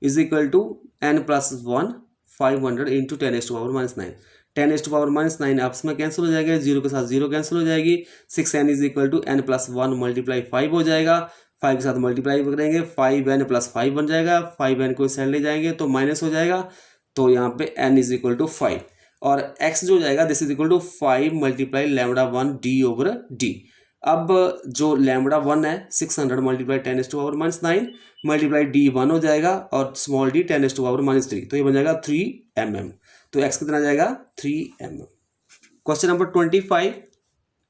is equal to n plus 1 500 into 10⁻⁻9। 10⁻⁻9 आपस में कैंसिल हो जाएगा, जीरो के साथ जीरो कैंसिल हो जाएगी। 6n is equal to n plus 1 multiply 5 हो जाएगा, 5 के साथ मल्टीप्लाई करेंगे 5n प्लस 5 बन जाएगा, 5n को इस साइड ले जाएंगे तो माइनस हो जाएगा, तो यहाँ पे n इज इक्वल टू 5, और x जो जाएगा this is equal to 5 multiply lambda 1 d over d। अब जो लैम्बडा 1 है 600 मल्टीप्लाई 10⁻⁻9 मल्टीप्लाई d 1 हो जाएगा, और स्मॉल d 10⁻⁻3, तो ये बन जाएगा 3 mm। तो x कितना जाएगा 3 mm। Question number 25,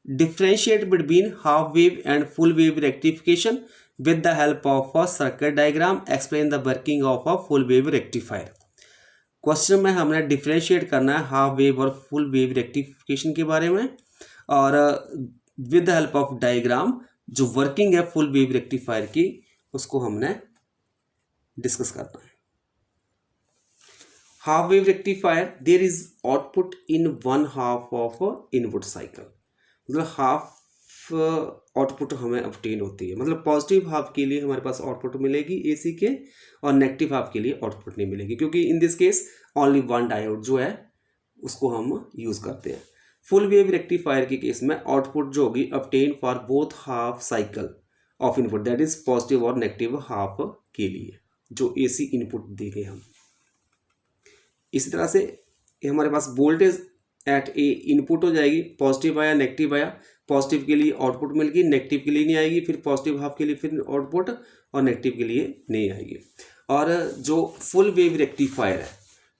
differentiate between half wave and full wave rectification with the help of a circuit diagram, explain the working of a full wave rectifier. Question में हमने differentiate करना है हाफ वेव और full wave rectification के बारे में, और with the help of diagram जो वर्किंग है फुल वेव रेक्टिफायर की उसको हमने डिस्कस करना है। Half wave rectifier, there is output in one half of input cycle, मतलब हाफ आउटपुट हमें ऑब्टेन होती है, मतलब पॉजिटिव हाफ के लिए हमारे पास आउटपुट मिलेगी एसी के और नेगेटिव हाफ के लिए आउटपुट नहीं मिलेगी, क्योंकि इन this case only one diode जो है उसको हम यूज़ करते हैं। फुल वेव रेक्टिफायर के केस में आउटपुट जो होगी obtain for both half cycle of input, that is positive और नेगेटिव हाफ के लिए जो एसी इनपुट देंगे हम। इसी तरह से हमारे पास वोल्टेज एट ए इनपुट हो जाएगी, पॉजिटिव आया नेगेटिव आया, पॉजिटिव के लिए आउटपुट मिल गई, नेगेटिव के लिए नहीं आएगी, फिर पॉजिटिव हाफ के लिए फिर आउटपुट और नेगेटिव के लिए नहीं आएगी। और जो फुल वेव रेक्टिफायर है,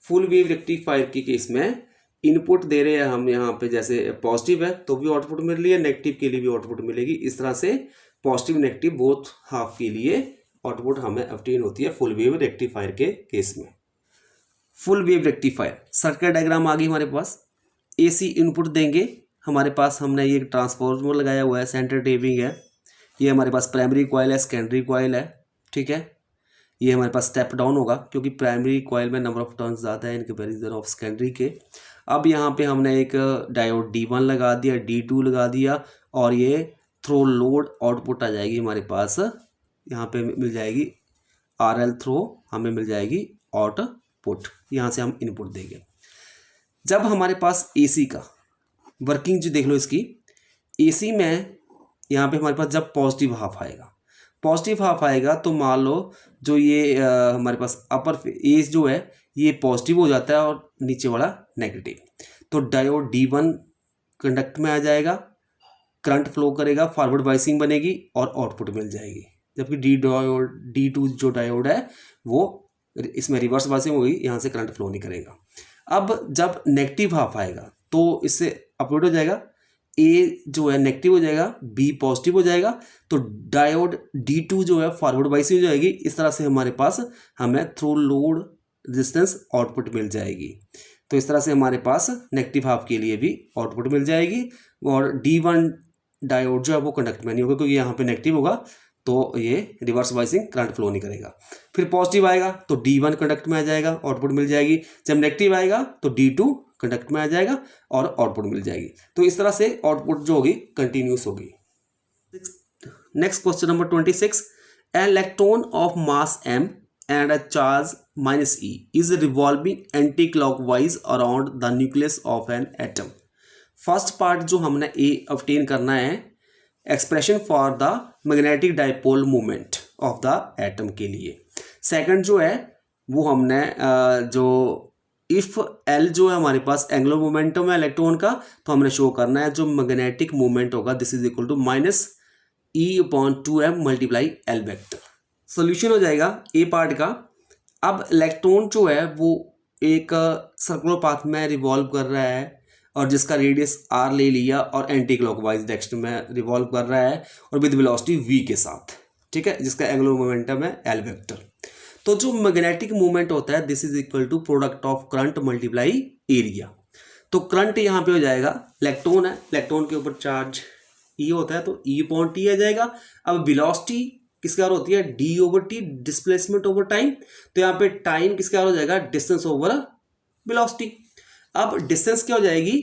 फुल वेव रेक्टिफायर के केस में इनपुट दे रहे हैं हम यहाँ पे, जैसे पॉजिटिव है तो भी आउटपुट मिल रही है, नेगेटिव के लिए भी आउटपुट मिलेगी। इस तरह से पॉजिटिव नेगेटिव बोथ हाफ के लिए आउटपुट हमें ऑब्टेन होती है फुल वेव रेक्टिफायर के केस में। Full wave rectifier circuit diagram आ गई हमारे पास। एसी इनपुट देंगे हमारे पास, हमने ये ट्रांसफॉर्मर लगाया हुआ है, सेंटर टेपिंग है, ये हमारे पास प्राइमरी कॉइल है, सेकेंडरी कॉइल है, ठीक है। ये हमारे पास स्टेप डाउन होगा क्योंकि प्राइमरी कॉइल में नंबर ऑफ टर्न्स ज़्यादा है इन कंपैरिजन ऑफ सेकेंडरी के। अब यहाँ पे हमने एक डायोड D1 लगा दिया, D2 लगा दिया, और ये थ्रो लोड आउटपुट आ जाएगी हमारे पास, यहाँ पे मिल जाएगी RL थ्रो, हमें मिल जाएगी आउटपुट, यहाँ से हम इनपुट देंगे। जब हमारे पास एसी का वर्किंग जो देख लो इसकी, एसी में यहाँ पे हमारे पास जब पॉजिटिव हाफ आएगा, पॉजिटिव हाफ आएगा तो मान लो जो ये हमारे पास अपर एज जो है ये पॉजिटिव हो जाता है और नीचे वाला नेगेटिव, तो डायोड D1 कंडक्ट में आ जाएगा, करंट फ्लो करेगा, फॉरवर्ड बाइसिंग बनेगी और आउटपुट मिल जाएगी। जबकि D2 जो डायोड है वो इसमें रिवर्स बाइसिंग होगी, यहाँ से करंट फ्लो नहीं करेगा। अब जब नेगेटिव हाफ आएगा तो इससे अपवर्ड हो जाएगा, ए जो है नेगेटिव हो जाएगा, बी पॉजिटिव हो जाएगा, तो डायोड D2 जो है फॉरवर्ड बाइसिंग हो जाएगी। इस तरह से हमारे पास हमें थ्रू लोड रेजिस्टेंस आउटपुट मिल जाएगी। तो इस तरह से हमारे पास नेगेटिव हाफ के लिए भी आउटपुट मिल जाएगी, और D1 डायोड जो है वो कंडक्ट में नहीं होगा क्योंकि यहाँ पे नेगेटिव होगा, तो ये रिवर्स बाइसिंग करंट फ्लो नहीं करेगा। फिर पॉजिटिव आएगा तो D1 कंडक्ट में आ जाएगा, आउटपुट मिल जाएगी। जब नेगेटिव आएगा तो D2 कंडक्ट में आ जाएगा और आउटपुट मिल जाएगी। तो इस तरह से आउटपुट जो होगी कंटिन्यूस होगी। Next question number 26, an electron of mass m and a charge -e is revolving anti-clockwise around the nucleus of an atom। First part जो हमने ए ऑब्टेन करना है, expression for the magnetic dipole movement of the atom के लिए। Second जो है वो हमने जो इफ एल जो है हमारे पास एंगुलर मोमेंटम है इलेक्ट्रॉन का, तो हमने शो करना है जो मैग्नेटिक मूवमेंट होगा this is equal to -e/2m multiply L vector. Solution हो जाएगा ए पार्ट का। अब इलेक्ट्रॉन जो है वो एक सर्कुलर पाथ में रिवॉल्व कर रहा है और जिसका रेडियस r ले लिया और एंटी क्लॉकवाइज डायरेक्शन में रिवॉल्व कर रहा है और विद वेलोसिटी v के साथ, ठीक है, जिसका एंगुलर मोमेंटम है एल वेक्टर। तो जो मैग्नेटिक मूवमेंट होता है this is equal to product of current multiply area. तो करंट यहाँ पे हो जाएगा, इलेक्ट्रॉन है, इलेक्ट्रॉन के ऊपर चार्ज E होता है तो E/T आ जाएगा। अब वेलोसिटी किसके बारे होती है, d/t, डिस्प्लेसमेंट ओवर टाइम। तो यहाँ पे टाइम किसके बारे हो जाएगा, डिस्टेंस ओवर वेलोसिटी। अब डिस्टेंस क्या हो जाएगी,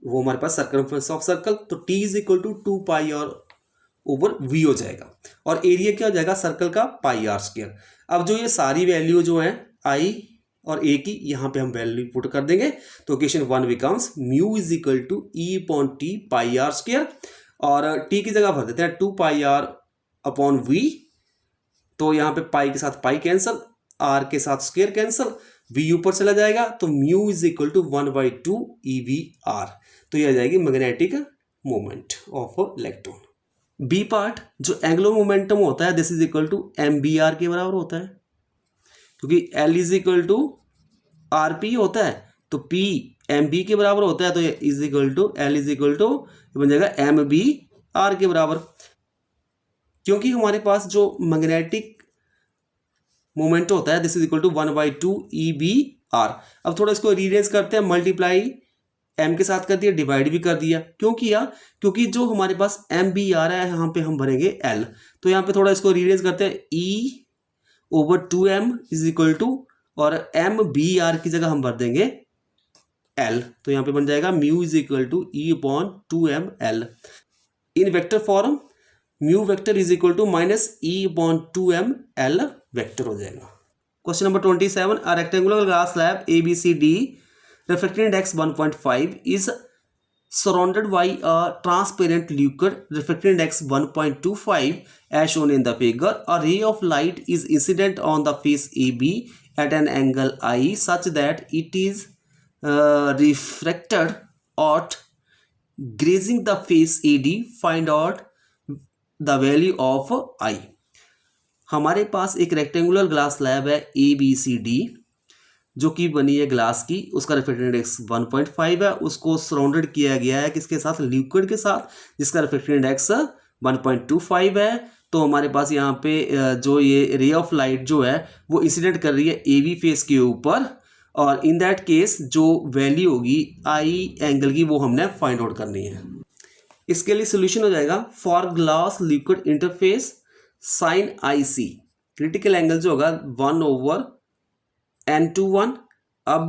वो हमारे पास सर्कमफ्रेंस ऑफ सर्कल, तो t is equal to 2πr over v हो जाएगा, और एरिया क्या हो जाएगा सर्कल का πr²। अब जो ये सारी वैल्यू जो है i और a की यहाँ पे हम वैल्यू पुट कर देंगे, तो equation 1 becomes mu is equal to E/T πr², और t की जगह भर देते हैं 2πr/v। तो यहाँ पे पाई के साथ पाई कैंसल, r के साथ स्क्वायर कैंसल, v ऊपर चला जाएगा, तो mu is equal to 1/2 EVr। तो ये आ जाएगी magnetic moment of electron. B part जो एंगुलर मोमेंटम होता है this is equal to mvr के बराबर होता है, क्योंकि L is equal to RP होता है, तो P mb के बराबर होता है, तो ये is equal to L is equal to बन जाएगा mbr के बराबर। क्योंकि हमारे पास जो मैग्नेटिक मोमेंट होता है this is equal to 1/2 EVr। अब थोड़ा इसको रीअरेंज करते हैं, मल्टीप्लाई m के साथ कर दिया, डिवाइड भी कर दिया। क्यों किया, क्योंकि जो हमारे पास mbr है यहाँ पे हम भरेंगे L, तो यहाँ पे थोड़ा इसको रीअरेंज करते हैं, E/2m इज इक्वल टू, और mbr की जगह हम भर देंगे L, तो यहाँ पे बन जाएगा mu is equal to E/2m L। In vector form mu vector is equal to -e/2m l vector हो जाएगा। Question number 27, a rectangular glass slab ABCD refracting index 1.5 is surrounded by a transparent liquid refracting index 1.25 as shown in the figure. A ray of light is incident on the face AB at an angle I such that it is refracted out grazing the face AD. Find out the value of I. हमारे पास एक rectangular glass slab है ABCD जो कि बनी है glass की, उसका refractive index 1.5 है, उसको सराउंडेड किया गया है किसके साथ, लिक्विड के साथ, जिसका रिफ्रैक्टिव इंडेक्स 1.25 है। तो हमारे पास यहाँ पे जो ये रे ऑफ लाइट जो है वो इंसिडेंट कर रही है AB फेस के ऊपर, और इन दैट केस जो वैल्यू होगी आई एंगल की वो हमने फाइंड आउट करनी है। इसके लिए सोल्यूशन हो जाएगा for glass liquid interface sine IC critical angle जो होगा 1/n/1। अब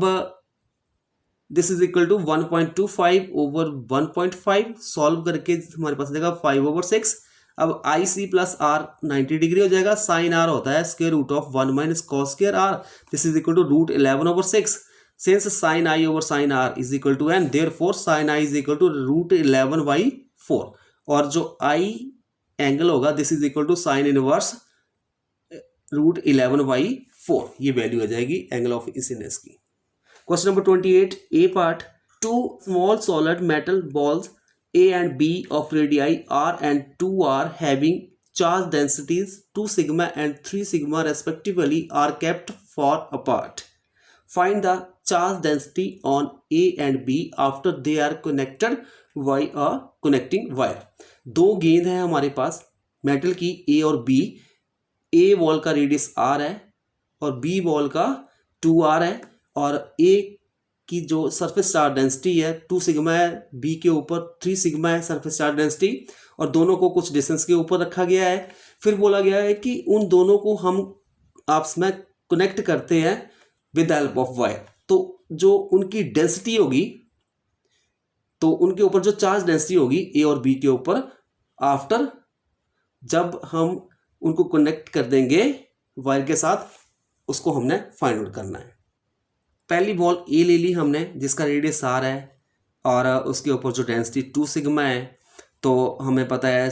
this is equal to 1.25/1.5 solve करके हमारे पास देगा 5/6। अब IC प्लस R 90 डिग्री हो जाएगा। साइन R होता है square root of 1 minus cos square R, this is equal to √11/6। Since sine I over sine R is equal to n, therefore sine I is equal to √11/4, और जो I angle होगा this is equal to sine inverse √11/4, ये value आ जाएगी angle of incidence की। Question number 28, A part, 2 small solid metal balls A and B of radii R and 2R having charge densities 2 sigma and 3 sigma respectively are kept far apart. Find the charge density on A and B after they are connected by a connecting wire. दो गेंद है हमारे पास metal की A और B। A ball का radius R है और B ball का 2R है, और A की जो सरफेस चार्ज डेंसिटी है 2 सिग्मा है, B के ऊपर 3 सिग्मा है सरफेस चार्ज डेंसिटी, और दोनों को कुछ डिस्टेंस के ऊपर रखा गया है। फिर बोला गया है कि उन दोनों को हम आपस में कनेक्ट करते हैं विद हेल्प ऑफ वायर। तो जो उनकी डेंसिटी होगी, तो उनके ऊपर जो चार्ज डेंसिटी होगी A और B के ऊपर, आफ्टर जब हम उनको कनेक्ट कर देंगे वायर के साथ, उसको हमने फाइंड आउट करना है। पहली बॉल A ले ली हमने जिसका रेडियस R है और उसके ऊपर जो डेंसिटी 2 सिग्मा है। तो हमें पता है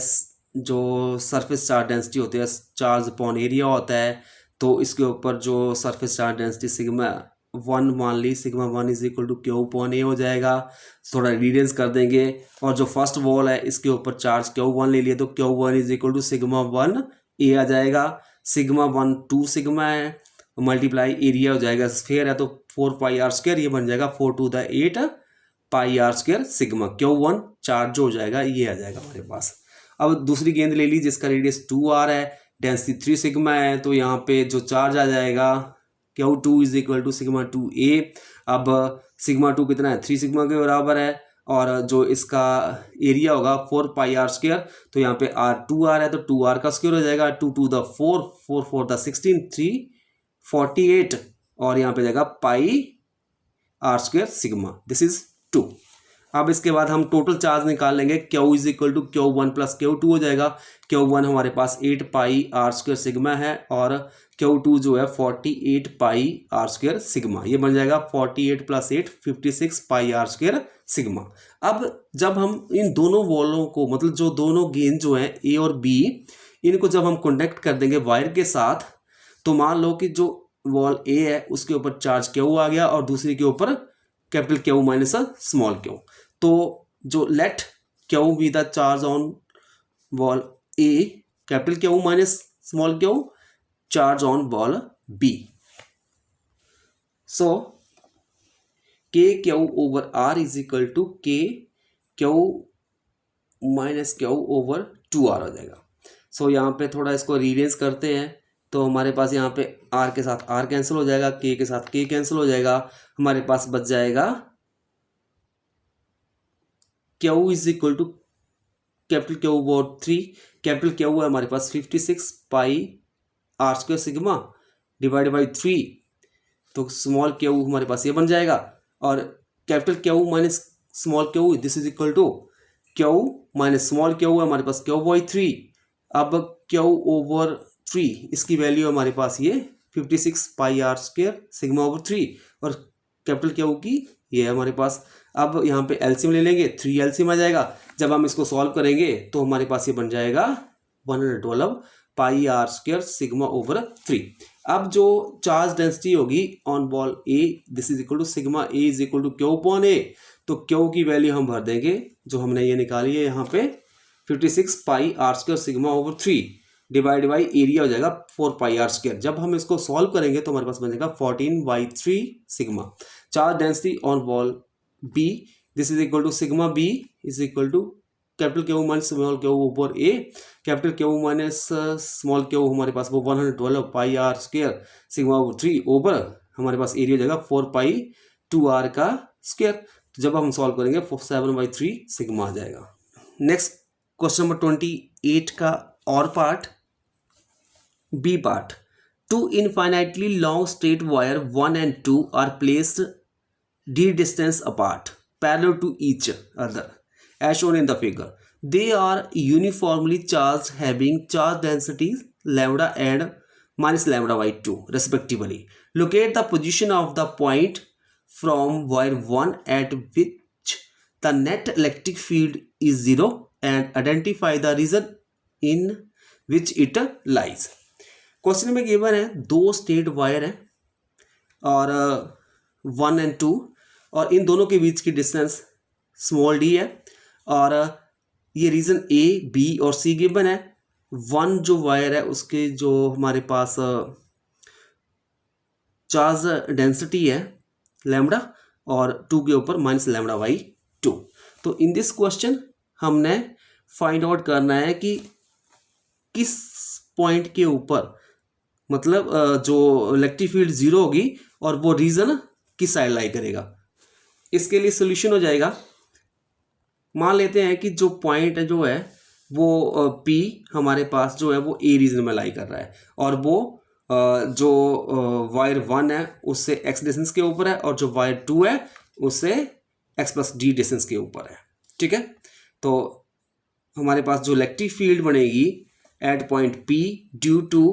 जो सरफेस चार्ज डेंसिटी होती है चार्ज अपॉन एरिया होता है, तो इसके ऊपर जो सरफेस चार्ज डेंसिटी सिग्मा 1 मान ली, sigma 1 is equal to Q upon A हो जाएगा। थोड़ा रीडेंस कर देंगे, और जो फर्स्ट बॉल है इसके ऊपर चार्ज Q1 ले लिए, तो Q1 is equal to sigma 1 A आ जाएगा। सिग्मा 1 2 सिग्मा है, मल्टीप्लाई एरिया हो जाएगा, स्फीयर है तो 4 पाई आर स्क्वायर, ये बन जाएगा 4 to the 8 pi are square sigma. Q1 charge जो हो जाएगा ये आ जाएगा हमारे पास। अब दूसरी गेंद ले ली जिसका रेडियस 2R है, डेंसिटी 3 सिग्मा है, तो यहाँ पे जो चार्ज आ जाएगा Q2 is equal to sigma 2A। अब सिग्मा 2 कितना है, 3 सिग्मा के बराबर है, और जो इसका एरिया होगा 4 पाई आर स्क्वायर, तो यहाँ पे R 2R है तो 2R का स्क्वायर हो जाएगा, 2 to the 4, 4 4 the 16, 3 48, और यहाँ पे जाएगा pi are square sigma, this is 2। अब इसके बाद हम टोटल चार्ज निकाल लेंगे, Q is equal to Q1 plus Q2 हो जाएगा। Q1 हमारे पास 8 पाई आर स्क्वायर सिग्मा है, और Q2 जो है 48 पाई आर स्क्वायर सिग्मा, ये बन जाएगा 48 plus 8 56 pi are square sigma. अब जब हम इन दोनों वॉलों को, मतलब जो दोनों गेंद जो हैं A और B, इनको जब हम कनेक्ट कर देंगे वायर के साथ, तो मान लो कि जो वॉल A है उसके ऊपर चार्ज Q आ गया और दूसरी के ऊपर capital Q minus small q। तो जो let Q be the charge on wall A, capital Q minus small q charge on wall B। So KQ over R is equal to KQ minus Q over 2R हो जाएगा। सो यहाँ पे थोड़ा इसको rearrange करते हैं, तो हमारे पास यहाँ पे R के साथ R कैंसिल हो जाएगा, K के साथ K कैंसिल हो जाएगा, हमारे पास बच जाएगा Q is equal to capital Q over 3, capital Q है हमारे पास 56 pi are square sigma divide by 3, तो स्मॉल Q हमारे पास ये बन जाएगा, और capital Q minus small q this is equal to Q minus small Q है हमारे पास क्यू/3। अब क्यू/3 इसकी वैल्यू हमारे पास ये 56 pi are square sigma over 3 और कैपिटल क्यू की ये है हमारे पास। अब यहाँ पे एलसीएम ले लेंगे, 3 एलसीएम आ जाएगा। जब हम इसको सॉल्व करेंगे तो हमारे पास ये बन जाएगा 112 pi are square sigma over 3। अब जो चार्ज डेंसिटी होगी on ball A, this is equal to sigma A is equal to Q upon A. तो क्यू की वैल्यू हम भर देंगे जो हमने ये निकाली है यहाँ पे 56 pi are square sigma over 3 divide by area हो जाएगा 4 पाई आर स्क्वायर। जब हम इसको सॉल्व करेंगे तो हमारे पास बन जाएगा 14/3 sigma. Charge density on ball B, this is equal to sigma B is equal to capital Q minus small Q ऊपर ए। Capital Q minus small Q हमारे पास वो 112 pi are square sigma over 3 over हमारे पास area हो जाएगा 4 पाई 2 are का स्क्वायर। तो जब हम सॉल्व करेंगे 7/3 सिग्मा आ जाएगा। नेक्स्ट क्वेश्चन नंबर 28 का और part, B part. Two infinitely long straight wire 1 and 2 are placed d distance apart parallel to each other as shown in the figure. They are uniformly charged having charge densities lambda and minus lambda by 2 respectively. Locate the position of the point from wire 1 at which the net electric field is 0 and identify the region in which it lies. Question में given है 2 straight wire है और 1 and 2 और इन दोनों के बीच की distance small D है और ये रीजन ए बी और सी गिवन है। 1 जो वायर है उसके जो हमारे पास चार्ज डेंसिटी है लैम्डा और 2 के ऊपर माइनस लैम्डा बाई 2। तो इन दिस क्वेश्चन हमने फाइंड आउट करना है कि किस पॉइंट के ऊपर मतलब जो इलेक्ट्रिक फील्ड 0 होगी और वो रीजन किस साइड लाई करेगा। इसके लिए सोल्यूशन हो जाएगा, मान लेते हैं कि जो पॉइंट जो है वो P हमारे पास जो है वो ए रीजन में लाई कर रहा है और वो जो वायर 1 है उससे x डिस्टेंस के ऊपर है और जो वायर 2 है उससे x+d डिस्टेंस के ऊपर है। ठीक है, तो हमारे पास जो इलेक्ट्रिक फील्ड बनेगी at point P due to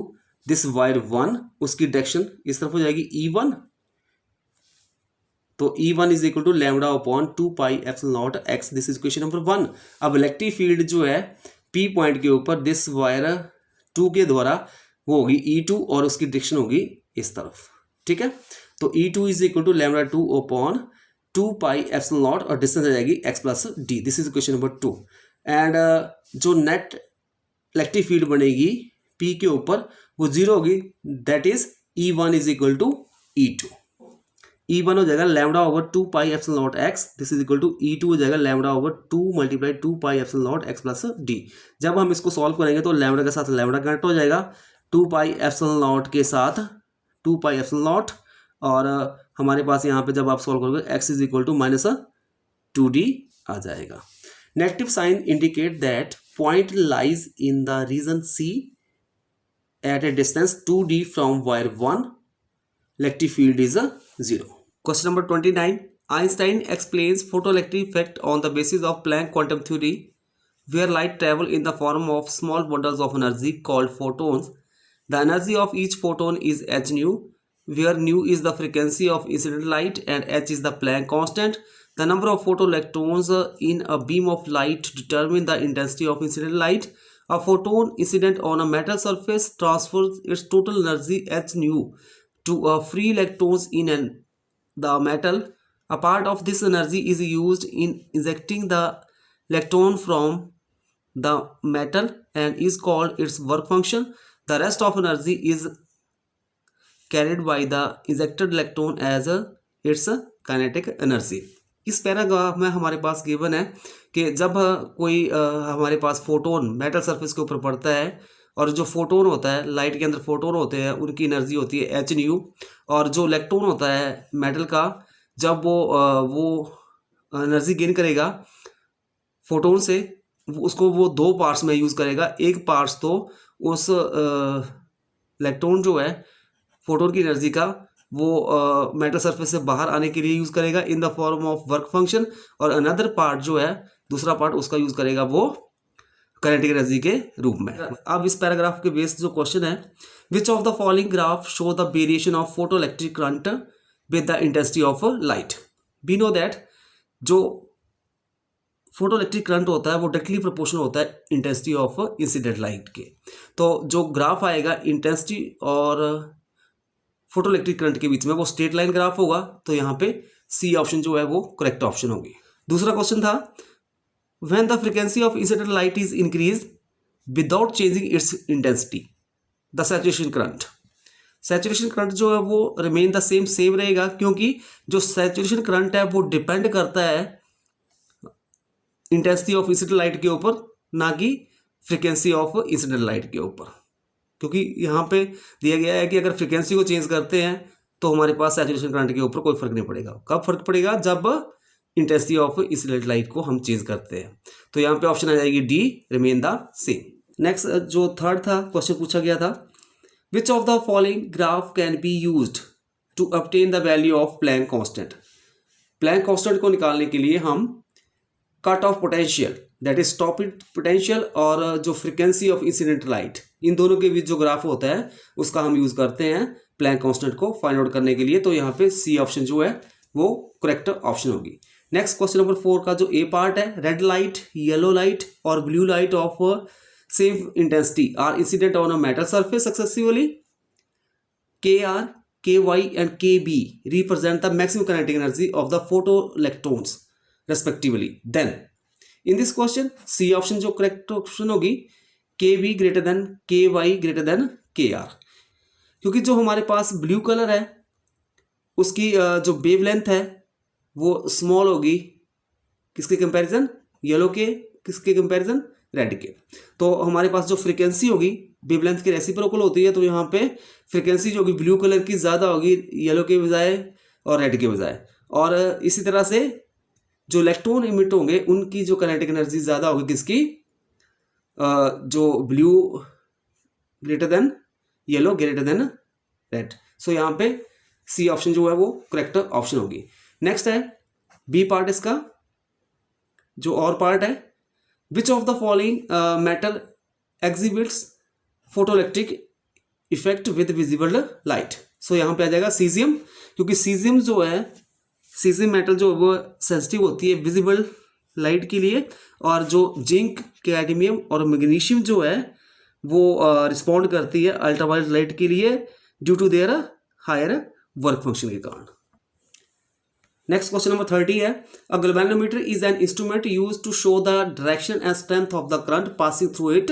this wire 1 उसकी डायरेक्शन इस तरफ हो जाएगी E1। तो E1 is equal to lambda upon 2 pi epsilon naught x। This is equation number 1। अब इलेक्ट्रिक फील्ड जो है P पॉइंट के ऊपर दिस वायर 2 के द्वारा वो होगी E2 और उसकी डायरेक्शन होगी इस तरफ। ठीक है, तो E2 is equal to lambda 2 upon 2 pi epsilon naught और डिस्टेंस आ जाएगी x+d। This is equation number 2। And जो नेट इलेक्ट्रिक फील्ड बनेगी P के ऊपर वो 0 होगी, that is E1 is equal to E2। E1 हो जाएगा lambda over 2 pi epsilon naught x। This is equal to E2 हो जाएगा lambda over 2 multiply 2 pi epsilon naught x+d। जब हम इसको सॉल्व करेंगे तो लैम्डा के साथ लैम्डा कनेक्ट हो जाएगा, 2 पाई एप्सिलॉन नॉट के साथ 2 पाई एप्सिलॉन नॉट और हमारे पास यहाँ पे जब आप सॉल्व करोगे x is equal to -2d आ जाएगा। Negative sign indicate that point lies in the region C at a distance 2d from wire 1, electric field is 0. Question number 29. Einstein explains photoelectric effect on the basis of Planck quantum theory, where light travel in the form of small bundles of energy called photons. The energy of each photon is h nu, where nu is the frequency of incident light and h is the Planck constant. The number of photoelectrons in a beam of light determine the intensity of incident light. A photon incident on a metal surface transfers its total energy h nu to a free electrons in the metal. A part of this energy is used in ejecting the electron from the metal and is called its work function. The rest of energy is carried by the ejected electron as its kinetic energy. इस paragraph में हमारे पास given है कि जब कोई हमारे पास photon metal surface के ऊपर पड़ता है और जो फोटोन होता है लाइट के अंदर फोटोन होते हैं उनकी एनर्जी होती है एच न्यू और जो इलेक्ट्रॉन होता है मेटल का जब वो एनर्जी गेन करेगा फोटोन से उसको वो 2 पार्ट्स में यूज़ करेगा। एक पार्ट्स तो उस इलेक्ट्रॉन जो है फोटोन की एनर्जी का वो मेटल सरफेस से बाहर आने के लिए यूज़ करेगा in the form of work function और अनदर पार्ट जो है दूसरा पार्ट उसका यूज करेगा वो काइनेटिक एनर्जी के रूप में। अब इस पैराग्राफ के बेस्ड जो क्वेश्चन है, which of the following graph show the variation of photo electric current with the intensity of light. We know that जो फोटो इलेक्ट्रिक करंट होता है वो डायरेक्टली प्रोपोर्शनल होता है इंटेंसिटी ऑफ इंसिडेंट लाइट के। तो जो ग्राफ आएगा इंटेंसिटी और फोटो इलेक्ट्रिक करंट के बीच में वो स्ट्रेट लाइन ग्राफ होगा, तो यहाँ पे सी ऑप्शन जो है वो करेक्ट ऑप्शन होगी। दूसरा क्वेश्चन था, when the frequency of incident light is increase without changing it's intensity the saturation current. Saturation current जो है वो रिमेन द सेम रहेगा, क्योंकि जो सैचुरेशन करंट है वो डिपेंड करता है इंटेंसिटी ऑफ इंसिडेंट लाइट के ऊपर, ना कि फ्रीक्वेंसी ऑफ इंसिडेंट लाइट के ऊपर। क्योंकि यहाँ पे दिया गया है कि अगर फ्रीक्वेंसी को चेंज करते हैं तो हमारे पास सैचुरेशन करंट के ऊपर कोई फर्क नहीं पड़ेगा। कब फर्क पड़ेगा? जब इंटेंसिटी ऑफ इंसिडेंट लाइट को हम चेंज करते हैं। तो यहाँ पे ऑप्शन आ जाएगी D, remain the same. Next जो थर्ड था क्वेश्चन पूछा गया था, which of the following graph can be used to obtain the value of Planck constant. Planck constant को निकालने के लिए हम cut off potential that is stop potential और जो फ्रीक्वेंसी ऑफ इंसिडेंट लाइट, इन दोनों के बीच जो ग्राफ होता है उसका हम यूज करते हैं प्लैंक कांस्टेंट को फाइंड आउट करने के लिए। तो यहाँ पे सी ऑप्शन जो है वो करेक्ट ऑप्शन होगी। नेक्स्ट क्वेश्चन नंबर 4 का जो ए पार्ट है, रेड लाइट, येलो लाइट और blue light of same intensity are incident on a metal surface successively. KR, KY and KB represent the maximum kinetic energy of the photoelectrons respectively. Then in this question C option जो correct option होगी, KB greater than KY greater than KR, क्योंकि जो हमारे पास blue colour है उसकी जो wavelength है वो स्मॉल होगी किसके कंपैरिजन? येलो के। किसके कंपैरिजन? रेड के। तो हमारे पास जो फ्रीक्वेंसी होगी वेवलेंथ की रेसिप्रोकल होती है, तो यहाँ पे फ्रीक्वेंसी जो होगी ब्लू कलर की ज़्यादा होगी येलो के बजाय और रेड के बजाय। और इसी तरह से जो इलेक्ट्रॉन इमिट होंगे उनकी जो काइनेटिक एनर्जी ज़्यादा होगी किसकी? जो blue greater than yellow greater than red. So यहाँ पे सी ऑप्शन जो है वो करेक्ट ऑप्शन होगी। नेक्स्ट है बी पार्ट, इसका जो और पार्ट है, which of the following metal exhibits photoelectric effect with visible light. So यहाँ पे आ जाएगा सीजियम, क्योंकि सीजियम जो है, सीजियम मेटल जो वो सेंसिटिव होती है विजिबल लाइट के लिए, और जो जिंक, कैडमियम और मैग्नीशियम जो है वो रिस्पॉन्ड करती है अल्ट्रावायलेट लाइट के लिए due to their higher work function के कारण। नेक्स्ट क्वेश्चन नंबर 30 है, a galvanometer is an instrument used to show the direction and strength of the current passing through it.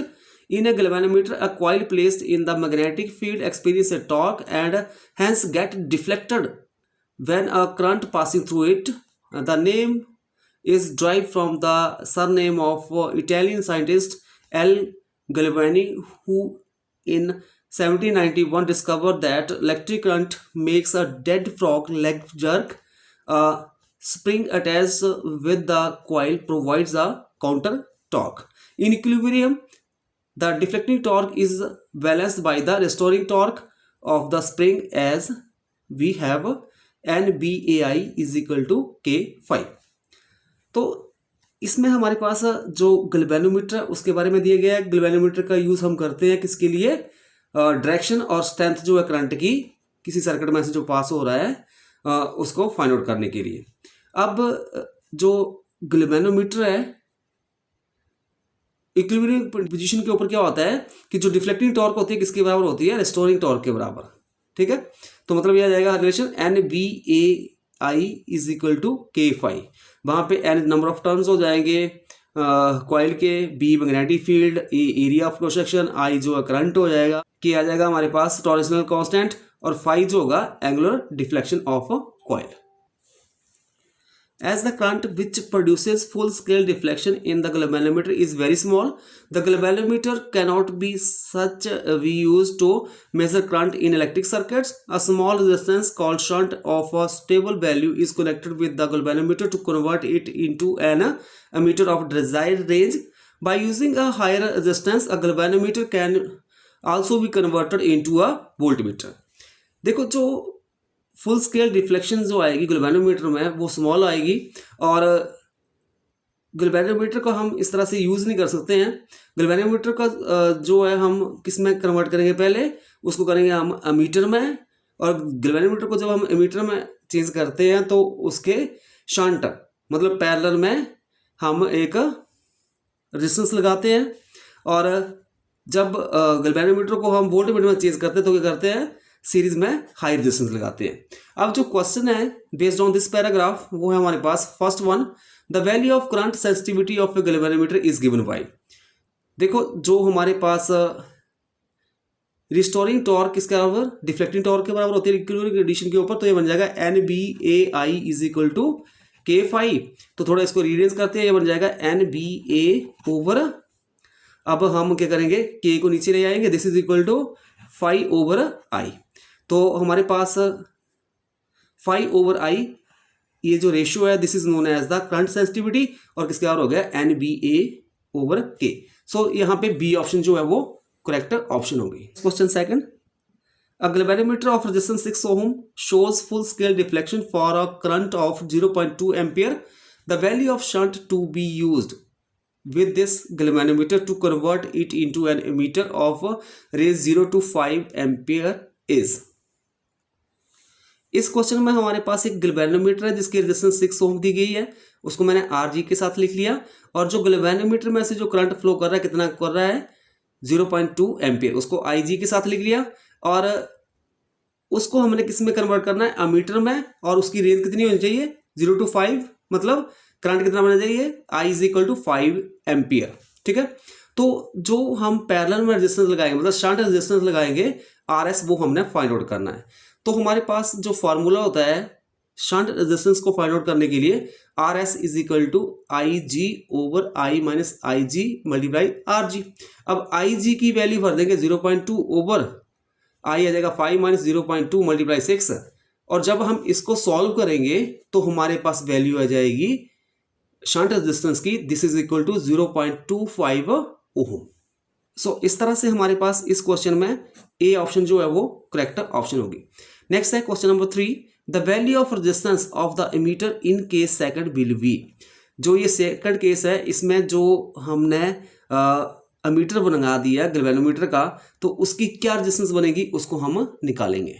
In a galvanometer, a coil placed in the magnetic field experiences a torque and hence get deflected when a current passing through it. The name is derived from the surname of Italian scientist L. Galvani, who in 1791 discovered that electric current makes a dead frog leg jerk. A spring attached with the coil provides a counter torque. In equilibrium, the deflecting torque is balanced by the restoring torque of the spring as we have NBAI is equal to K5. तो इसमें हमारे पास जो galvanometer उसके बारे में दिया गया है। गैल्वेनोमीटर का यूज़ हम करते हैं किसके लिए? डायरेक्शन और स्ट्रेंथ जो है करंट की किसी सर्किट में से जो पास हो रहा है उसको फाइंड आउट करने के लिए। अब जो गैल्वेनोमीटर है इक्विलिब्रियम पोजीशन के ऊपर क्या होता है कि जो डिफ्लेक्टिंग टॉर्क होती है किसके बराबर होती है? रिस्टोरिंग टॉर्क के बराबर। ठीक है, तो मतलब ये आ जाएगा relation NBAI is equal to K5। वहाँ पे N नंबर ऑफ टर्न्स हो जाएंगे कॉइल के, B magnetic field, A area of cross section, I जो है करंट हो जाएगा, K आ जाएगा हमारे पास टॉरशनल कांस्टेंट और phi जो होगा angular deflection of coil. As the current which produces full-scale deflection in the galvanometer is very small, the galvanometer cannot be such we use to measure current in electric circuits. A small resistance called shunt of a stable value is connected with the galvanometer to convert it into an ammeter of desired range. By using a higher resistance, a galvanometer can also be converted into a voltmeter. देखो जो full scale deflection जो आएगी galvanometer में वो small आएगी और galvanometer को हम इस तरह से यूज़ नहीं कर सकते हैं। गैल्वेनोमीटर का जो है हम किस में कन्वर्ट करेंगे, पहले उसको करेंगे हम एमीटर में, और गैल्वेनोमीटर को जब हम एमीटर में चेंज करते हैं तो उसके शंट मतलब पैरेलल में हम एक रेजिस्टेंस लगाते हैं, और जब गैल्वेनोमीटर को हम वोल्टमीटर में चेंज करते हैं तो क्या करते हैं, सीरीज में हाई रेजिस्टेंस लगाते हैं। अब जो क्वेश्चन है बेस्ड ऑन दिस पैराग्राफ वो है हमारे पास first one, the value of current sensitivity of a galvanometer is given by. देखो जो हमारे पास रिस्टोरिंग टॉर्क किसके बराबर, डिफ्लेक्टिंग टॉर्क के बराबर होती है इक्विलिब्रियम कंडीशन के ऊपर, तो ये बन जाएगा NBA is equal to K5। तो थोड़ा इसको रीअरेंज करते हैं, ये बन जाएगा NBA ओवर, अब हम क्या करेंगे, K को नीचे ले आएंगे, this is equal to 5/I। तो हमारे पास 5/I ये जो रेशियो है this is known as the current sensitivity, और किसके बराबर हो गया NBA/K। सो यहाँ पे बी ऑप्शन जो है वो करेक्ट ऑप्शन होगी। Question second, a galvanometer of resistance 6 ohm shows full scale deflection for a current of 0.2 ampere. The value of shunt to be used with this galvanometer to convert it into an emitter of raise 0 to 5 ampere is। इस question में हमारे पास एक galvanometer है जिसकी resistance 6 ओम दी गई है, उसको मैंने RG के साथ लिख लिया, और जो गैल्वेनोमीटर में से जो करंट फ्लो कर रहा है कितना कर रहा है 0.2 एम्पियर, उसको IG के साथ लिख लिया, और उसको हमने किस में कन्वर्ट करना है, अमीटर में, और उसकी रेंज कितनी होनी चाहिए 0 to 5, मतलब करंट कितना बनना चाहिए I is equal to 5 ampere. ठीक है, तो जो हम पैरेलल में रेजिस्टेंस लगाएंगे मतलब शंट रेजिस्टेंस लगाएंगे RS, वो हमने फाइंड आउट करना है। तो हमारे पास जो फार्मूला होता है शंट रेजिस्टेंस को फाइंड आउट करने के लिए, RS is equal to IG over I minus IG multiply RG। अब IG की वैल्यू भर देंगे 0.2 ओवर I आ जाएगा 5 माइनस 0.2 मल्टीप्लाई 6, और जब हम इसको सॉल्व करेंगे तो हमारे पास वैल्यू आ जाएगी शंट रेजिस्टेंस की, दिस इज इक्वल टू 0.25 ओम। सो इस तरह से हमारे पास इस क्वेश्चन में ए ऑप्शन जो है वो करेक्ट ऑप्शन होगी। नेक्स्ट है question number 3, the value of resistance of the ammeter in case second will be. जो ये सेकंड केस है इसमें जो हमने एमीटर बना दिया गैल्वेनोमीटर का, तो उसकी क्या रेजिस्टेंस बनेगी उसको हम निकालेंगे।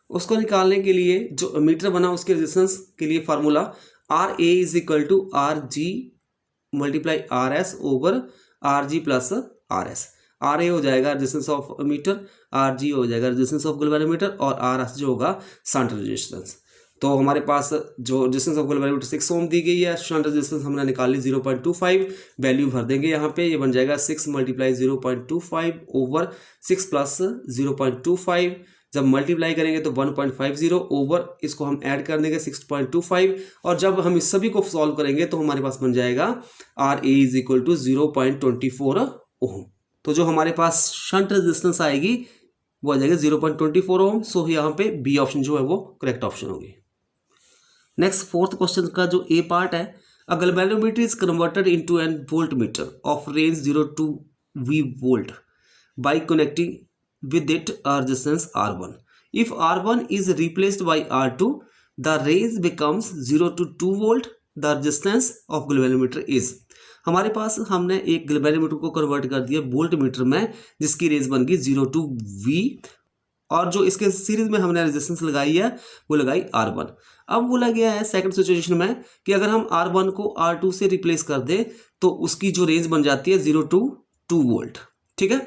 उसको निकालने के लिए जो एमीटर बना उसके रेजिस्टेंस के लिए formula RA is equal to RG multiply RS over RG plus RS। RA हो जाएगा रेजिस्टेंस ऑफ एमीटर, RG हो जाएगा रेजिस्टेंस ऑफ गैल्वेनोमीटर, और RS जो होगा शंट रेजिस्टेंस। तो हमारे पास जो रेजिस्टेंस ऑफ गैल्वेनोमीटर 6 ओम दी गई है, शंट रेजिस्टेंस हमने निकाली 0.25, वैल्यू भर देंगे यहाँ पे, ये बन जाएगा 6 मल्टीप्लाई 0.25 ओवर 6 प्लस 0.25, जब मल्टीप्लाई करेंगे तो 1.50 ओवर इसको हम ऐड कर देंगे 6.25, और जब हम इस सभी को सॉल्व करेंगे तो हमारे पास बन जाएगा RA इज इक्वल टू 0.24 ओम। तो जो हमारे पास शंट रेजिस्टेंस आएगी वो आ जाएगा 0.24 ओम। सो यहाँ पे बी ऑप्शन जो है वो करेक्ट ऑप्शन होगी। नेक्स्ट फोर्थ क्वेश्चन का जो ए पार्ट है, a galvanometer is converted into an voltmeter of range 0 to V volt by connecting with it a resistance R1. If R1 is replaced by R2, the range becomes 0 to 2 volt. The resistance of galvanometer is। हमारे पास हमने एक galvanometer को convert कर दिया volt meter में जिसकी range बन गई 0 to V, और जो इसके सीरीज में हमने रेजिस्टेंस लगाई है वो लगाई R1। अब बोला गया है सेकंड सिचुएशन में कि अगर हम R1 को R2 से रिप्लेस कर दें तो उसकी जो रेंज बन जाती है 0 to 2 वोल्ट। ठीक है,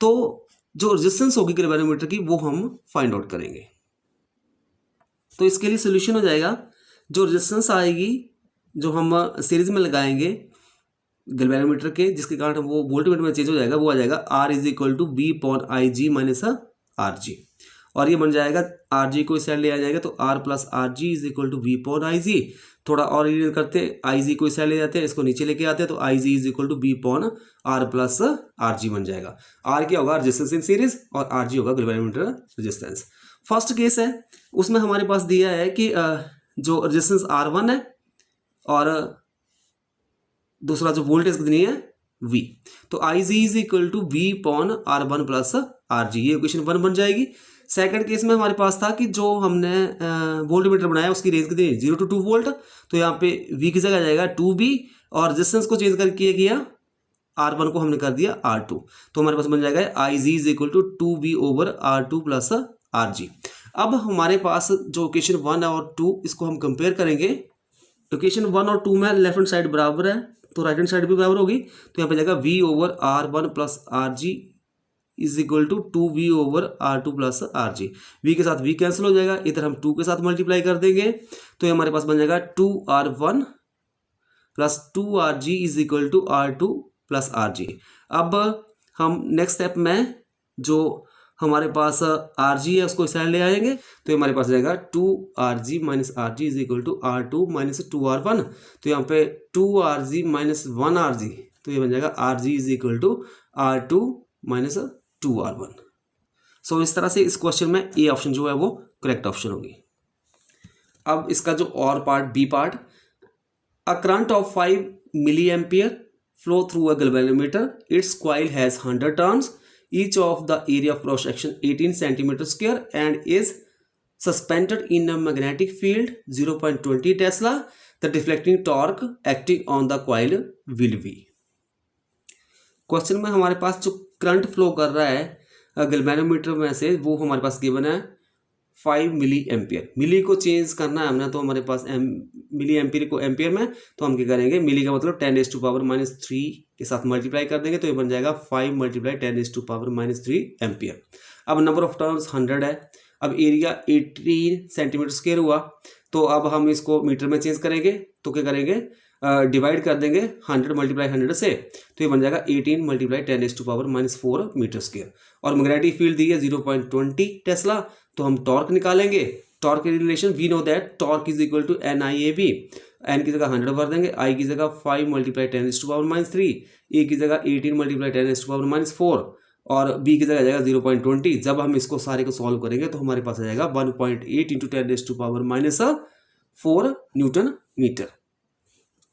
तो जो रेजिस्टेंस होगी गैल्वेनोमीटर की वो हम फाइंड आउट करेंगे। तो इसके लिए सोल्यूशन हो जाएगा, जो रेजिस्टेंस आएगी जो हम सीरीज में लगाएंगे गैल्वेनोमीटर के जिसके कारण वो वोल्टमीटर में चेंज हो जाएगा, वो आ जाएगा R is equal to V upon IG minus RG, और ये बन जाएगा RG को इस साइड ले आ जाएगा तो R plus RG is equal to V upon IG। थोड़ा और रीड करते हैं, IG को इस साइड ले जाते हैं, इसको नीचे लेके आते हैं तो IG is equal to V upon R plus RG बन जाएगा। R क्या होगा रेजिस्टेंस इन सीरीज, और RG होगा गैल्वेनोमीटर रेजिस्टेंस। फर्स्ट केस है उसमें हमारे पास दिया है कि जो रेजिस्टेंस R1 है और दूसरा जो वोल्टेज कितनी है V, तो IG is equal to V upon R1 plus RG, ये इक्वेशन 1 बन जाएगी। सेकंड केस में हमारे पास था कि जो हमने वोल्ट मीटर बनाया उसकी रेंज कितनी 0 to 2 वोल्ट, तो यहाँ पे V की जगह जाएगा 2B और रेजिस्टेंस को चेंज करके किया R1 को हमने कर दिया R2, तो हमारे पास बन जाएगा IG is equal to 2B over R2 plus RG। अब हमारे पास जो इक्वेशन 1 और 2 इसको हम कंपेयर करेंगे। इक्वेशन 1 और 2 में लेफ्ट हैंड साइड बराबर है तो राइट हैंड साइड भी बराबर होगी, तो यहाँ पे जाएगा V over R1 plus RG is equal to 2V over R2 plus RG। V के साथ V कैंसिल हो जाएगा, इधर हम 2 के साथ मल्टीप्लाई कर देंगे तो ये हमारे पास बन जाएगा 2R1 plus 2RG is equal to R2 plus RG। अब हम नेक्स्ट स्टेप में जो हमारे पास RG है उसको इस साइड ले आएंगे, तो ये हमारे पास जाएगा 2RG minus RG is equal to R2 minus 2R1, तो यहाँ पे 2RG माइनस 1RG, तो ये बन जाएगा RG is equal to R2 minus 2R1। So इस तरह से इस क्वेश्चन में ए ऑप्शन जो है वो करेक्ट ऑप्शन होगी। अब इसका जो और part B part, a current of 5 milliampere flow through a galvanometer, its coil has 100 turns, each of the area of cross section 18 centimeter square and is suspended in a magnetic field 0.20 Tesla. The deflecting torque acting on the coil will be। Question में हमारे पास जो current flow कर रहा है galvanometer में से वो हमारे पास गिवन है 5 मिली एम्पियर। मिली को चेंज करना है हमने, तो हमारे पास मिली एम्पियर को एम्पियर में, तो हम क्या करेंगे मिली का मतलब 10⁻³ के साथ मल्टीप्लाई कर देंगे, तो ये बन जाएगा 5 × 10⁻³ एम्पियर। अब नंबर ऑफ टर्न्स 100 है, अब एरिया 18 सेंटीमीटर स्क्वायर हुआ, तो अब हम इसको मीटर में चेंज करेंगे, तो क्या करेंगे डिवाइड कर देंगे 100 × 100 से, तो ये बन जाएगा 18 × 10⁻⁴ मीटर स्क्वायर। और मैग्नेटिक फील्ड दी है 0.20 टेस्ला, तो हम टॉर्क निकालेंगे। टॉर्क की relation we know that torque is equal to NIAB। N की जगह 100 भर देंगे, आई की जगह 5 × 10⁻⁻3, ए की जगह 18 × 10⁻⁴ और बी की जगह जाएगा 0.20। जब हम इसको सारे को सॉल्व करेंगे तो हमारे पास आ जाएगा 1.8 × 10⁻⁴ न्यूटन मीटर।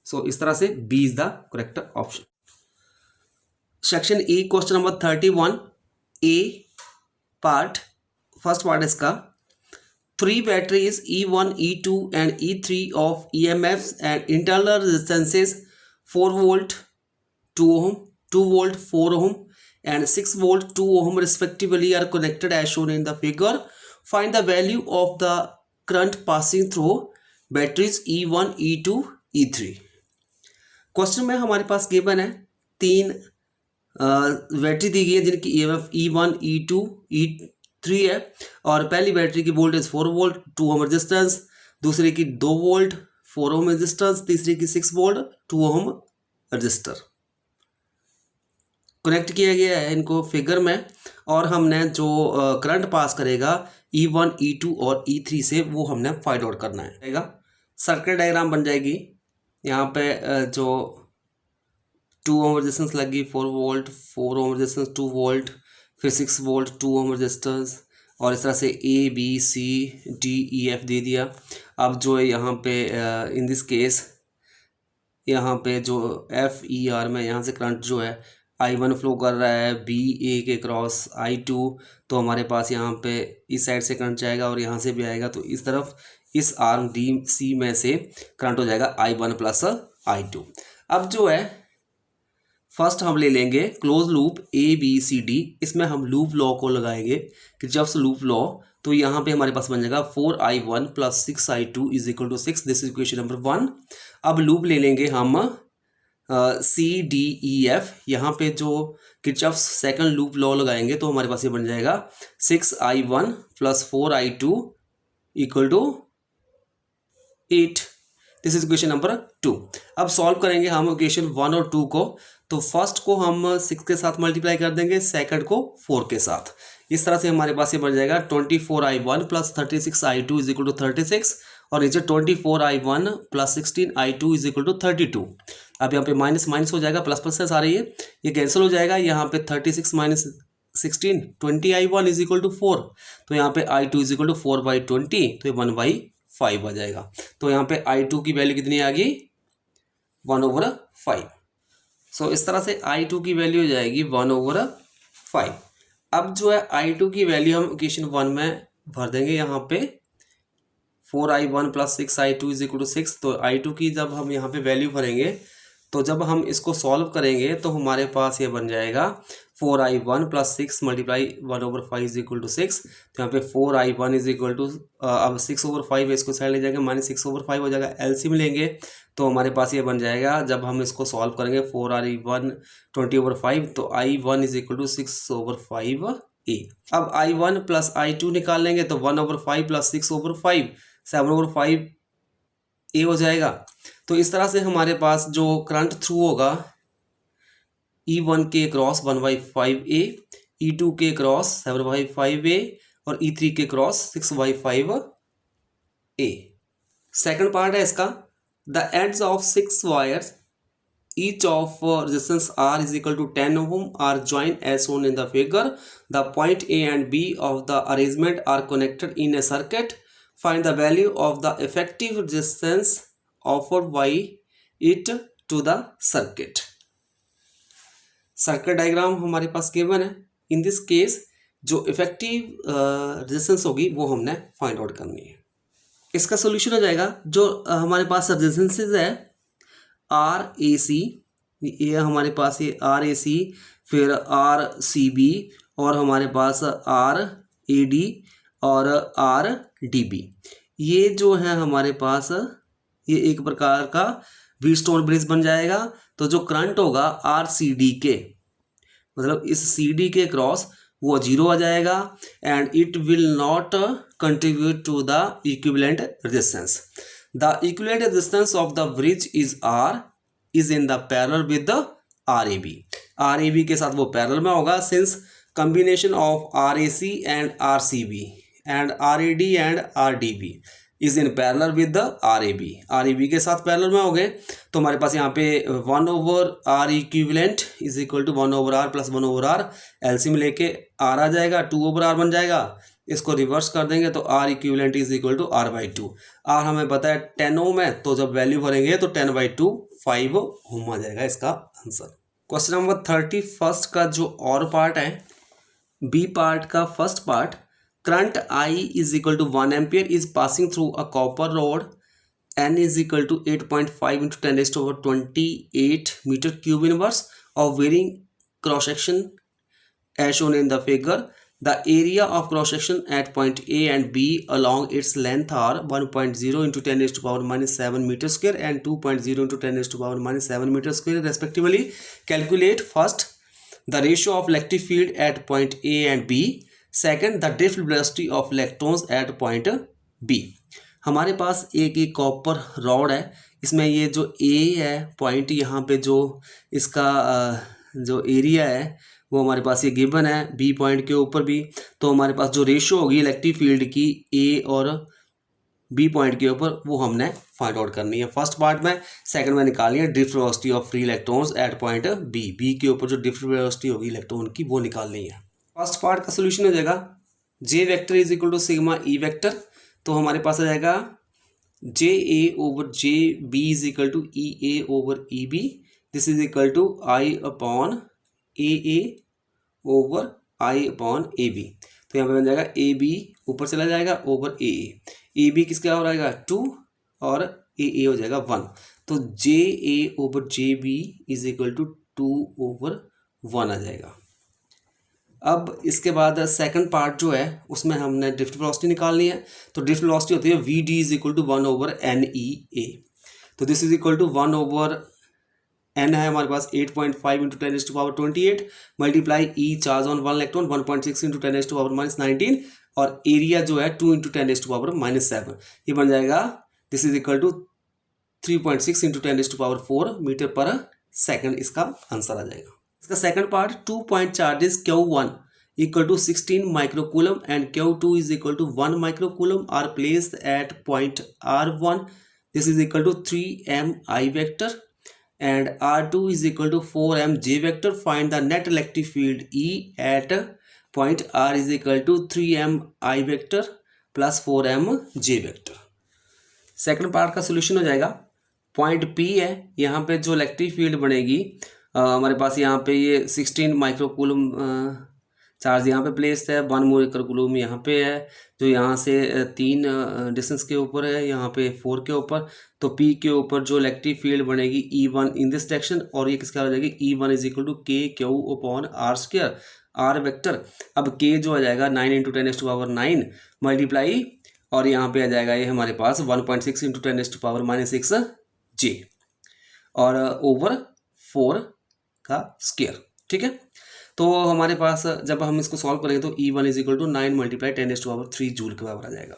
सो इस तरह से B is the correct option. Section A question number 31 A part, first part इसका 3 batteries E1, E2 and E3 of EMFs and internal resistances 4 volt 2 ohm, 2 volt 4 ohm and 6 volt 2 ohm respectively are connected as shown in the figure. Find the value of the current passing through batteries E1, E2, E3। Question में हमारे पास given है 3 battery दी गई है जिनकी EMF E1, E2, E3 है, और पहली बैटरी की वोल्टेज 4 वोल्ट 2 ओम रेजिस्टेंस, दूसरे की 2 वोल्ट 4 ओम रेजिस्टेंस, तीसरी की 6 वोल्ट 2 ओम रजिस्टर। कनेक्ट किया गया है इनको फिगर में, और हमने जो करंट पास करेगा E1, E2 और E3 से वो हमने फाइंड आउट करना है। सर्किट डायग्राम बन जाएगी। यहाँ पे जो 2 ओम रेजिस्टेंस लगी 4 वोल्ट 4 ओम रेजिस्टेंस 2 वोल्ट, फिर 6 वोल्ट 2 ओम रेजिस्टेंस, और इस तरह से ABCDEF दे दिया। अब जो है यहाँ पे इन दिस केस यहाँ पे जो FER में यहाँ से करंट जो है I1 फ्लो कर रहा है BA के क्रॉस I2, तो हमारे पास यहाँ पे इस साइड से करंट जाएगा और यहाँ से भी आएगा, तो इस तरफ इस आर्म DC में से करंट हो जाएगा I1 प्लस I2। अब जो है फर्स्ट हम ले लेंगे क्लोज लूप ABCD, इसमें हम लूप लॉ को लगाएंगे किरचॉफ्स लूप लॉ, तो यहाँ पे हमारे पास बन जाएगा 4I1 plus 6I2 is equal to 6। This is equation number 1। अब लूप ले लेंगे हम CDEF, यहाँ पे जो किरचॉफ्स सेकंड लूप लॉ लगाएंगे तो हमारे पास ये बन जाएगा 6I1 plus 4I2 equal to 8। This is equation number 2। अब सॉल्व करेंगे हम इक्वेशन 1 और 2 को, तो फर्स्ट को हम 6 के साथ मल्टीप्लाई कर देंगे, सेकंड को 4 के साथ। इस तरह से हमारे पास ये बन जाएगा 24I1 plus 36I2 is equal to 36, और नीचे 24I1 plus 16I2 is equal to 32। अब यहाँ पे माइनस माइनस हो जाएगा, प्लस प्लस से आ रही है, ये कैंसिल हो जाएगा। यहाँ पे 36 minus 16 20I1 is equal to 4, तो यहाँ पे I2 इज इक्वल टू 4/20, तो ये 1/5 आ जाएगा। तो यहाँ पे I2 की वैल्यू कितनी आ गई 1/5। सो इस तरह से I2 की वैल्यू हो जाएगी 1/5। अब जो है I2 की वैल्यू हम इक्वेशन 1 में भर देंगे यहाँ पे 4I1 + 6I2 = 6। तो I2 की जब हम यहाँ पे वैल्यू भरेंगे तो जब हम इसको सॉल्व करेंगे तो हमारे पास ये बन जाएगा 4I1 + 6 × 1/5 = 6। तो यहाँ पे 4I1 अब 6/5 है, इसको साइड ले जाएंगे, -6/5 हो जाएगा। एलसीएम लेंगे तो हमारे पास ये बन जाएगा, जब हम इसको सॉल्व करेंगे 4I1 20/5 तो I1 = 6/5a। अब I1 + I2 निकाल लेंगे तो 1/5 + 6/5 7/5a हो जाएगा। तो इस तरह से हमारे पास जो करंट थ्रू होगा E1 के क्रॉस 1/5a, E2 के क्रॉस 7/5a और E3 के क्रॉस 6/5a। सेकंड पार्ट है इसका, the ends of 6 wires each of resistance R is equal to 10 ohm are joined as shown in the figure. The point A and B of the arrangement are connected in a circuit. Find the value of the effective resistance offered by it to the circuit. Circuit diagram हमारे पास given है। इन this case जो effective resistance होगी वो हमने find out करनी है। इसका सोल्यूशन हो जाएगा, जो हमारे पास रेजिस्टेंसेस है RAC, ये हमारे पास ये RAC, फिर RCB और हमारे पास RAD और RDB, ये जो है हमारे पास ये एक प्रकार का व्हीटस्टोन ब्रिज बन जाएगा। तो जो करंट होगा RCD के, मतलब इस CD के क्रॉस वो 0 आ जाएगा and it will not contribute to the equivalent resistance. The equivalent resistance of the bridge is R is in the parallel with the RAB. RAB के साथ वो पैरेलल में होगा, since combination of RAC and RCB and RAD and RDB is in parallel with the RAB. RAB के साथ parallel में हो गए तो हमारे पास यहाँ पे 1/R equivalent is equal to 1/R plus 1/R, LCM लेके R आ जाएगा, 2/R बन जाएगा। इसको रिवर्स कर देंगे तो R equivalent is equal to R/2। R हमें पता है 10 ओम है, तो जब वैल्यू भरेंगे तो 10/2 5 ओम आ जाएगा इसका आंसर। क्वेश्चन नंबर 31 का जो और पार्ट है, बी पार्ट का first part, current I is equal to 1 ampere is passing through a copper rod N is equal to 8.5 × 10⁻28 meter cube inverse of varying cross section as shown in the figure. The area of cross section at point A and B along its length are 1.0 × 10⁻⁻7 meter square and 2.0 × 10⁻⁻7 meter square respectively. Calculate first the ratio of electric field at point A and B. Second, the drift velocity of electrons at point B. हमारे पास एक copper rod है, इसमें ये जो A है point, यहाँ पे जो इसका जो एरिया है वो हमारे पास ये गिवन है, बी पॉइंट के ऊपर भी। तो हमारे पास जो रेशियो होगी इलेक्ट्रिक फील्ड की ए और बी पॉइंट के ऊपर वो हमने फाइंड आउट करनी है फर्स्ट पार्ट में। सेकंड में निकालनी है drift velocity of free electrons at point B, B के ऊपर जो ड्रिफ्ट वेलोसिटी होगी इलेक्ट्रॉन की वो निकालनी है। फर्स्ट पार्ट का सोल्यूशन हो जाएगा J vector is equal to sigma E vector. तो हमारे पास आ जाएगा JA/JB is equal to EA/EB, this is equal to I/AA/I/AB। तो यहाँ पे बन जाएगा AB ऊपर चला जाएगा ओवर AA, AB किसका हो जाएगा 2 और AA हो जाएगा 1। तो JA/JB इज इक्वल टू 2/1 आ जाएगा। अब इसके बाद सेकंड पार्ट जो है उसमें हमने ड्रिफ्ट वेलोसिटी निकालनी है। तो ड्रिफ्ट वेलोसिटी होती है VD is equal to 1/NEA। तो this is equal to 1/N है हमारे पास 8.5 × 10⁻28 multiply E charge on 1 electron 1.6 × 10⁻−19 और एरिया जो है 2 × 10⁻⁻7, ये बन जाएगा this is equal to 3.6 × 10⁻4 metre per second, इसका आंसर आ जाएगा। इसका second part 2 point charges Q1 equal to 16 microcoulomb and Q2 is equal to 1 microcoulomb are placed at point R1, this is equal to 3m I vector and R2 is equal to 4m J vector. Find the net electric field E at point R is equal to 3m I vector plus 4m J vector. Second part का solution हो जाएगा, point P है, यहाँ पे जो electric field बनेगी हमारे पास यहाँ पे ये 16 माइक्रोकूलम चार्ज यहाँ पे प्लेस्ड है, 1 मोलिकुलर कूलम यहाँ पे है, जो यहाँ से 3 डिस्टेंस के ऊपर है, यहाँ पे 4 के ऊपर। तो P के ऊपर जो इलेक्ट्रिक फील्ड बनेगी E1 इन दिस डायरेक्शन, और ये किसका हो जाएगी E1 is equal to K Q upon R square, R vector. अब K जो आ जाएगा 9 इंटू 10⁻9 मल्टीप्लाई, और यहाँ पे आ जाएगा ये हमारे पास 1.6 इंटू 10⁻⁻6 J, और ओवर 4 का स्क्वायर। ठीक है, तो हमारे पास जब हम इसको सॉल्व करेंगे तो E1 is equal to 9 multiply 10�3 joule के बराबर आ जाएगा।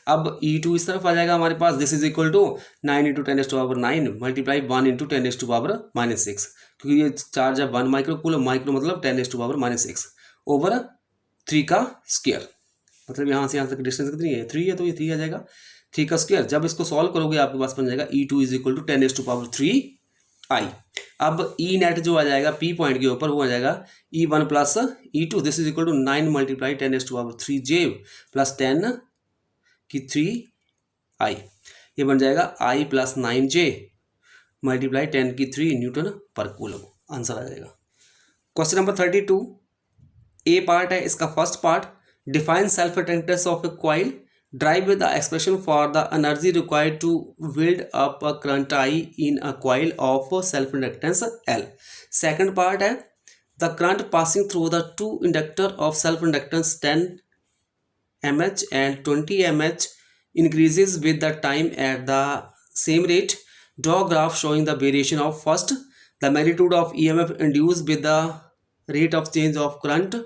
अब E2 इस तरफ आ जाएगा हमारे पास, this is equal to 9 into 10⁻9 multiply 1 into 10⁻6, क्योंकि ये चार्ज है 1 माइक्रो कूलम, माइक्रो मतलब 10⁻6 ओवर 3 का स्क्वायर। मतलब यहाँ से यहाँ तक डिस्टेंस कितनी है 3 है, तो ये 3 आ जाएगा 3 का स्क्वायर। जब इसको सॉल्व करोगे आपके पास बन जाएगा E2 is equal to 10⁻3 I। अब E नेट जो आ जाएगा P पॉइंट के ऊपर वो आ जाएगा E1 plus E2, this is equal to 9 multiply 10⁻3 J plus 10 की 3 I, ये बन जाएगा I प्लस 9J मल्टीप्लाई 10 की 3 न्यूटन पर कूलम। आंसर आ जाएगा। क्वेश्चन नंबर 32 ए पार्ट है इसका first part, define self inductance of A coil, derive the expression for the energy required to build up a current I in a coil of self inductance L. Second part है the current passing through the two inductor of self inductance 10 mH and 20 mH increases with the time at the same rate. Draw graph showing the variation of first the magnitude of EMF induced with the rate of change of current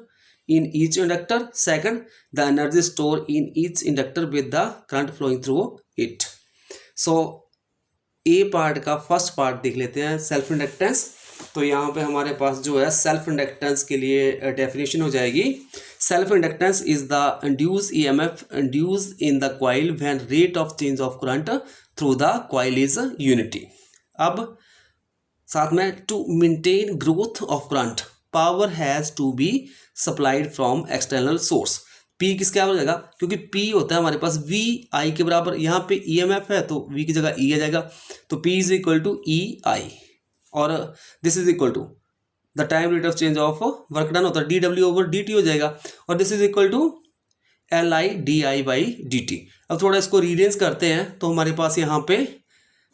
in each inductor, second the energy stored in each inductor with the current flowing through it. So A part का first part देख लेते हैं, self inductance. तो यहाँ पे हमारे पास जो है सेल्फ इंडक्टेंस के लिए डेफिनेशन हो जाएगी, self inductance is the induced EMF induced in the coil when rate of change of current through the coil is unity. अब साथ में to maintain growth of current power has to be supplied from external source. P किसके बराबर हो जाएगा, क्योंकि P होता है हमारे पास VI के बराबर, यहाँ पे EMF है तो V की जगह E आ जाएगा, तो P is equal to EI, और this is equal to the time rate of change of work done होता है dW ओवर dt हो जाएगा, और this is equal to LI DI by dt। अब थोड़ा इसको रीअरेंज करते हैं तो हमारे पास यहाँ पे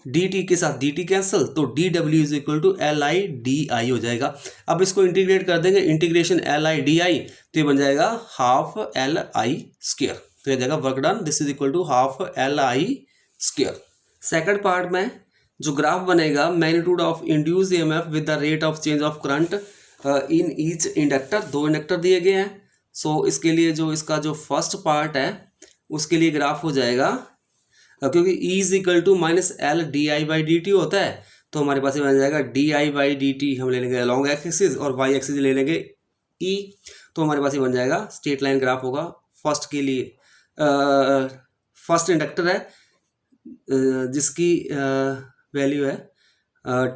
dt के साथ dt कैंसिल, तो dW is equal to LI DI हो जाएगा। अब इसको इंटीग्रेट कर देंगे, इंटीग्रेशन LI DI, तो ये बन जाएगा हाफ LI स्क्वायर, तो ये जाएगा work done, this is equal to half LI square. Second part में जो ग्राफ बनेगा, magnitude of induced EMF with the rate of change of current in each inductor, 2 inductor दिए गए हैं। सो इसके लिए जो इसका जो फर्स्ट पार्ट है उसके लिए ग्राफ हो जाएगा, क्योंकि E is equal to minus L DI by dt होता है, तो हमारे पास बन जाएगा DI बाई dt हम ले लेंगे अलॉन्ग एक्सिस, और y एक्सिस ले लेंगे E, तो हमारे पास ये बन जाएगा स्ट्रेट लाइन ग्राफ होगा। फर्स्ट के लिए फर्स्ट इंडक्टर है जिसकी वैल्यू है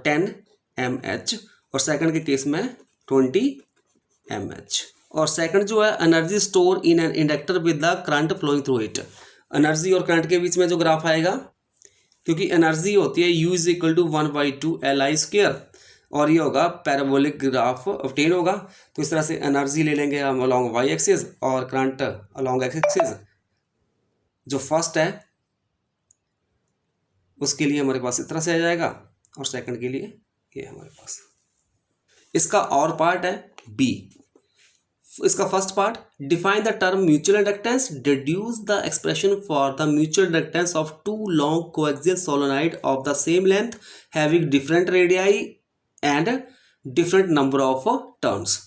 10 mH, और सेकंड के केस में 20 mH, और सेकंड जो है energy store in an inductor with the current flowing through it. Energy और करंट के बीच में जो ग्राफ आएगा, क्योंकि एनर्जी होती है U is equal to 1/2 LI square, और ये होगा पैराबोलिक ग्राफ ऑब्टेन होगा, तो इस तरह से एनर्जी ले लेंगे हम अलॉन्ग y एक्सिस और करंट अलॉन्ग x एक्सिस। जो फर्स्ट है उसके लिए हमारे पास इस तरह से आ जाएगा, और सेकंड के लिए ये हमारे पास। इसका और पार्ट है B, इसका first part, define the term mutual inductance, deduce the expression for the mutual inductance of two long coaxial solenoid of the same length having different radii and different number of turns.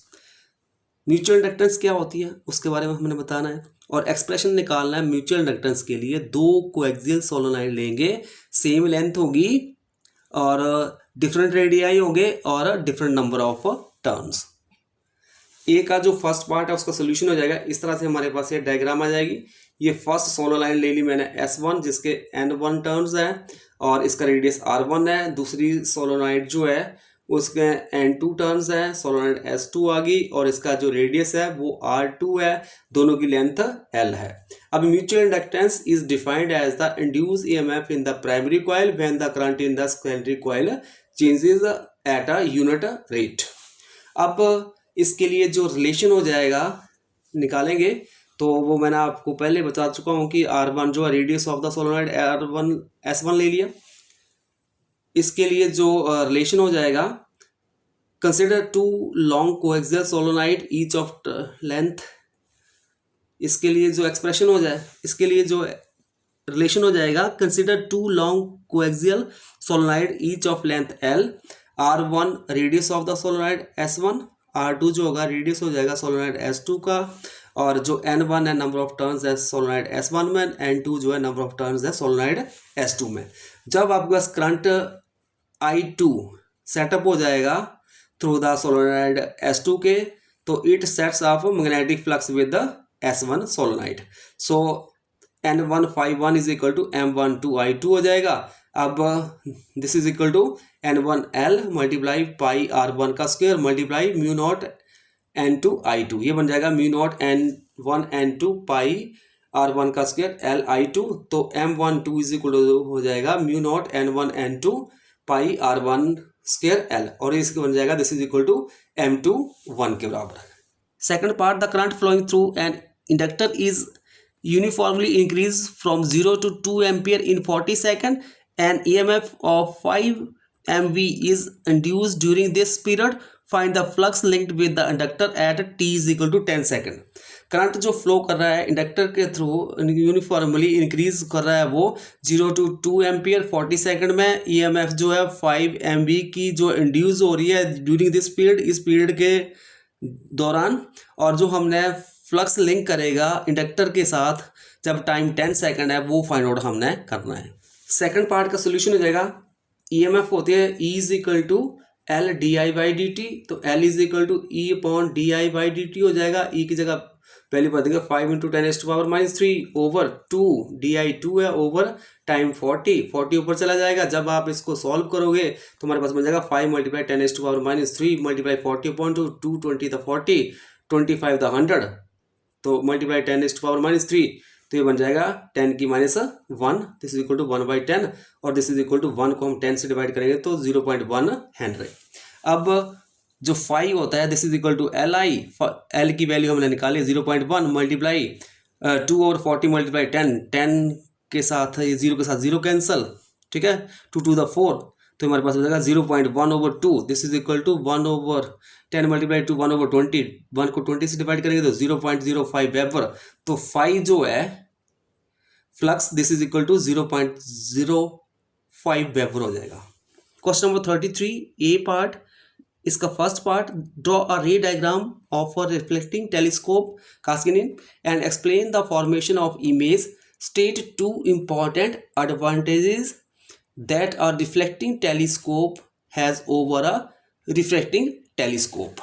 Mutual inductance क्या होती है उसके बारे में हमने बताना है, और एक्सप्रेशन निकालना है म्यूचुअल इंडक्टेंस के लिए। 2 कोएक्सियल सोलेनॉइड लेंगे, सेम लेंथ होगी और डिफरेंट रेडियाई होंगे और डिफरेंट नंबर ऑफ टर्न्स। ए का जो फर्स्ट पार्ट है उसका सोल्यूशन हो जाएगा इस तरह से, हमारे पास ये डायग्राम आ जाएगी। ये फर्स्ट सोलोनाइड ले ली मैंने S1 जिसके N1 टर्न्स है और इसका रेडियस R1 है। दूसरी सोलोनाइड जो है उसके N2 टर्न्स है, सोलोनाइड S2 आ गई और इसका जो रेडियस है वो R2 है, दोनों की लेंथ L है। अब mutual inductance is defined as the induced EMF in the primary coil when the current in the secondary coil changes at a unit rate. अब इसके लिए जो रिलेशन हो जाएगा निकालेंगे तो वो मैंने आपको पहले बता चुका हूँ कि R1 जो है radius of the solenoid R1 S1 ले लिया। इसके लिए जो रिलेशन हो जाएगा, consider two long coaxial solenoid each of length, इसके लिए जो एक्सप्रेशन हो जाए, इसके लिए जो रिलेशन हो जाएगा, consider two long coaxial solenoid each of length L, R1 radius of the solenoid S1, R2 जो होगा रेडियस हो जाएगा सोलोनाइड S2 का, और जो N1 है नंबर ऑफ टर्न्स है सोलोनाइड S1 में, N2 जो है नंबर ऑफ टर्न्स है सोलोनाइड S2 में। जब आपके पास करंट I2 सेटअप हो जाएगा थ्रू द सोलोनाइड S2 के, तो it sets of magnetic flux with the S1 solenoid. So N1 is equal to M12I2 हो जाएगा। अब this is equal to N1L multiply pi R1 का square multiply mu naught N2I2, ये बन जाएगा mu naught N1 N2 पाई R1 का square LI2। तो M12 is equal to हो जाएगा म्यू नॉट N1 N2 पाई R1 स्क्वायर L, और इसके बन जाएगा this is equal to M21 के बराबर। Second part, the current flowing through an inductor is uniformly increase from 0 to 2 ampere in 40 seconds. An EMF of 5 MV is induced during this period. Find the flux linked with the inductor at t is equal to 10 second. Current जो flow कर रहा है inductor के through uniformly increase कर रहा है वो 0 to 2 ampere 40 second में। EMF जो है 5 MV की जो इंड्यूस हो रही है ड्यूरिंग दिस पीरियड, इस पीरियड के दौरान, और जो हमने फ्लक्स लिंक करेगा इंडक्टर के साथ जब टाइम 10 सेकंड है वो फाइंड आउट हमने करना है। सेकंड पार्ट का सोल्यूशन हो जाएगा, EMF होती है E is equal to L di/dt, तो L is equal to E upon di/dt हो जाएगा। E की जगह वैल्यू पा देंगे 5 × 10⁻³ ओवर 2 di2 है ओवर टाइम 40 ऊपर चला जाएगा। जब आप इसको सॉल्व करोगे तो हमारे पास बन जाएगा 5 × 10⁻³ मल्टीप्लाई 40/2, 220 द 40, 25 द 100, तो मल्टीप्लाई 10⁻³ तो ये बन जाएगा 10 की -1, दिस इज इक्वल टू 1/10, और दिस इज इक्वल टू 1 को हम 10 से डिवाइड करेंगे तो 0.1 हेनरी। अब जो 5 होता है this is equal to LI, L की वैल्यू हमने निकाली 0.1 मल्टीप्लाई 2 और 40 मल्टीप्लाई 10 के साथ ये 0 के साथ 0 कैंसल, ठीक है, 2 to the 4, तो हमारे पास हो जाएगा 0.1/2, दिस is equal to 1/10 multiply two 1/20, 1 को 20 से डिवाइड करेंगे तो 0.05 वेबर। तो 5 जो है flux this is equal to 0.05 weber हो जाएगा। क्वेश्चन नंबर 33 ए पार्ट, इसका first part, draw a ray diagram of a reflecting telescope Cassegrain and explain the formation of image, state 2 important advantages that a reflecting telescope has over a refracting telescope।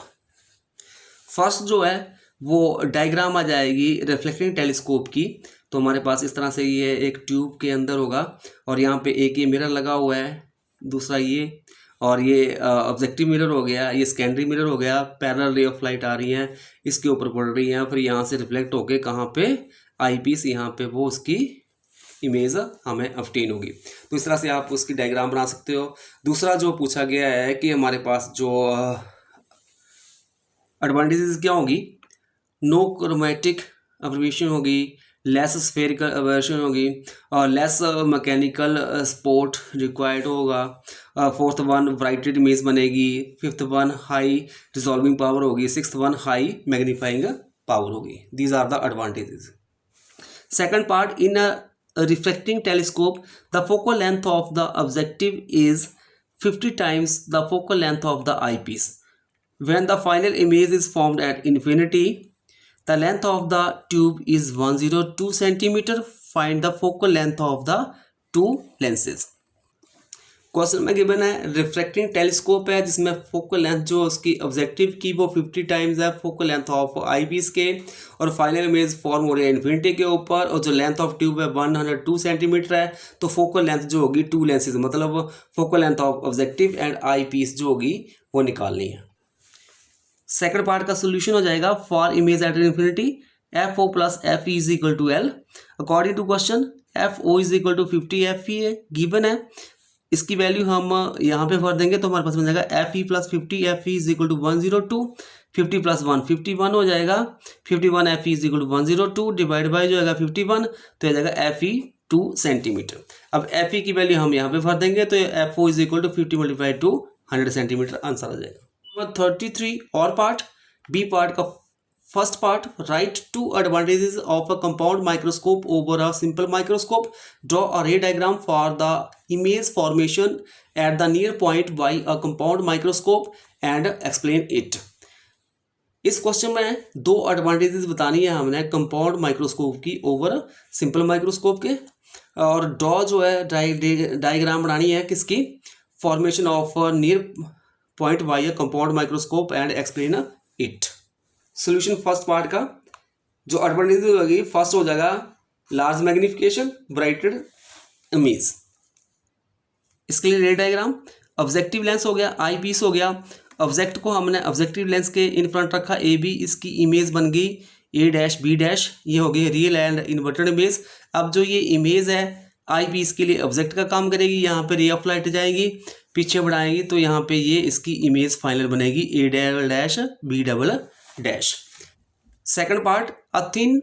First जो है वो diagram आ जाएगी reflecting telescope की, तो हमारे पास इस तरह से ये एक ट्यूब के अंदर होगा और यहाँ पे एक ये मिरर लगा हुआ है, दूसरा ये, और ये ऑब्जेक्टिव मिरर हो गया, ये सेकेंडरी मिरर हो गया, पैरेलल रे ऑफ लाइट आ रही हैं इसके ऊपर पड़ रही हैं, फिर यहाँ से रिफ्लेक्ट होके कहाँ पे आई पीस, यहाँ पे वो उसकी इमेज हमें ऑब्टेन होगी। तो इस तरह से आप उसकी डायग्राम बना सकते हो। दूसरा जो पूछा गया है कि हमारे पास जो एडवांटेजेस क्या होगी, नो क्रोमेटिक अब्रिविएशन होगी, लेस स्फेरिकल अब्रिविएशन होगी, और लेस मैकेनिकल सपोर्ट रिक्वायर्ड होगा, फोर्थ वन ब्राइटेड इमेज बनेगी, fifth one high resolving power होगी, sixth one high magnifying power होगी। These are the advantages. Second part, in a refracting telescope the focal length of the objective is 50 times the focal length of the eyepiece. When the final image is formed at infinity, the length of the tube is 102 centimeter. Find the focal length of the two lenses. Question में given है refracting telescope है जिसमें focal length जो उसकी objective की वो 50 times है focal length of eyepiece के, और फाइनल इमेज फॉर्म हो रही है इन्फिनिटी के ऊपर, और जो लेंथ ऑफ ट्यूब है 102 सेंटीमीटर है, तो फोकल लेंथ जो होगी 2 लेंसेज, मतलब focal length of objective and eyepiece जो होगी वो निकालनी है। सेकंड पार्ट का सोल्यूशन हो जाएगा, for image at infinity FO plus FE is equal to L। According to question FO is equal to 50 FE है गिवन है, इसकी वैल्यू हम यहाँ पे भर देंगे तो हमारे पास बन जाएगा F E plus 50 F E is equal to 102, 50 plus 1 51 हो जाएगा, 51 F E is equal to 102 divide by जो आएगा 51 तो ये जाएगा एफ ई 2 सेंटीमीटर। अब एफ ई की वैल्यू हम यहाँ पे भर देंगे तो F O is equal to 50 multiply two 100 centimetre answer आ जाएगा। 33 और पार्ट बी पार्ट का first part, write two advantages of a compound microscope over a simple microscope, draw a ray diagram for the image formation at the near point by a compound microscope and explain it. इस question में दो advantages बतानी है हमने compound microscope की over simple microscope के, और draw जो है डायग्राम बनानी है किसकी, formation of near point by a compound microscope and explain it. Solution first part का जो एडवांटेज होगी, फर्स्ट हो जाएगा लार्ज मैग्निफिकेशन ब्राइटेड इमेज, इसके लिए रे डायग्राम, ऑब्जेक्टिव लेंस हो गया, आई पीस हो गया, ऑब्जेक्ट को हमने ऑब्जेक्टिव लेंस के इन फ्रंट रखा ए बी, इसकी इमेज बन गई ए डैश बी डैश, ये हो गई रियल एंड इन्वर्टेड इमेज। अब जो ये इमेज है आई पीस के लिए ऑब्जेक्ट का काम करेगी, यहाँ पे रे ऑफ लाइट जाएगी पीछे बढ़ाएगी तो यहाँ पे ये इसकी इमेज फाइनल बनेगी A double dash B double dash. Second part, a thin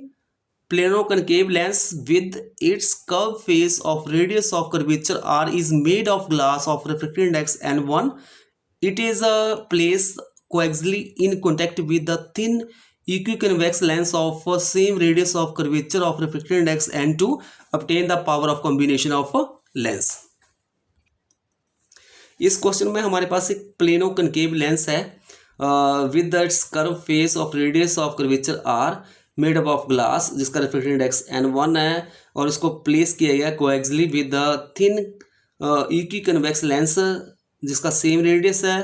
plano concave lens with its curve face of radius of curvature r is made of glass of refractive index n1. It is placed coaxially in contact with the thin equiconvex lens of same radius of curvature of refractive index n2. Obtain the power of combination of lens. इस question में हमारे पास एक plano concave lens है with its curve face of radius of curvature r made up of glass, जिसका refractive index n1 है, और इसको place किया गया कोएक्सियली विद द थिन इक्विकन्वेक्स लेंस जिसका सेम रेडियस है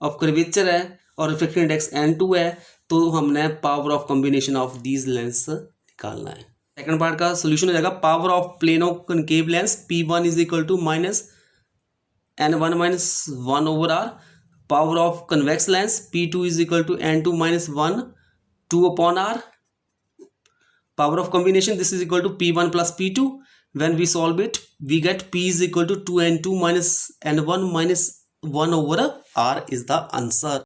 ऑफ कर्वेचर है और रिफ्रैक्टिव इंडेक्स n2 है। तो हमने power of combination of these lens निकालना है। सेकंड पार्ट का सोल्यूशन हो जाएगा power of plano concave lens P1 is equal to minus n1 minus 1 over r, power of convex lens P2 is equal to n2 minus 1 2 upon r, power of combination this is equal to P1 plus P2. When we solve it we get P is equal to 2n2 minus n1 minus 1 over r is the answer.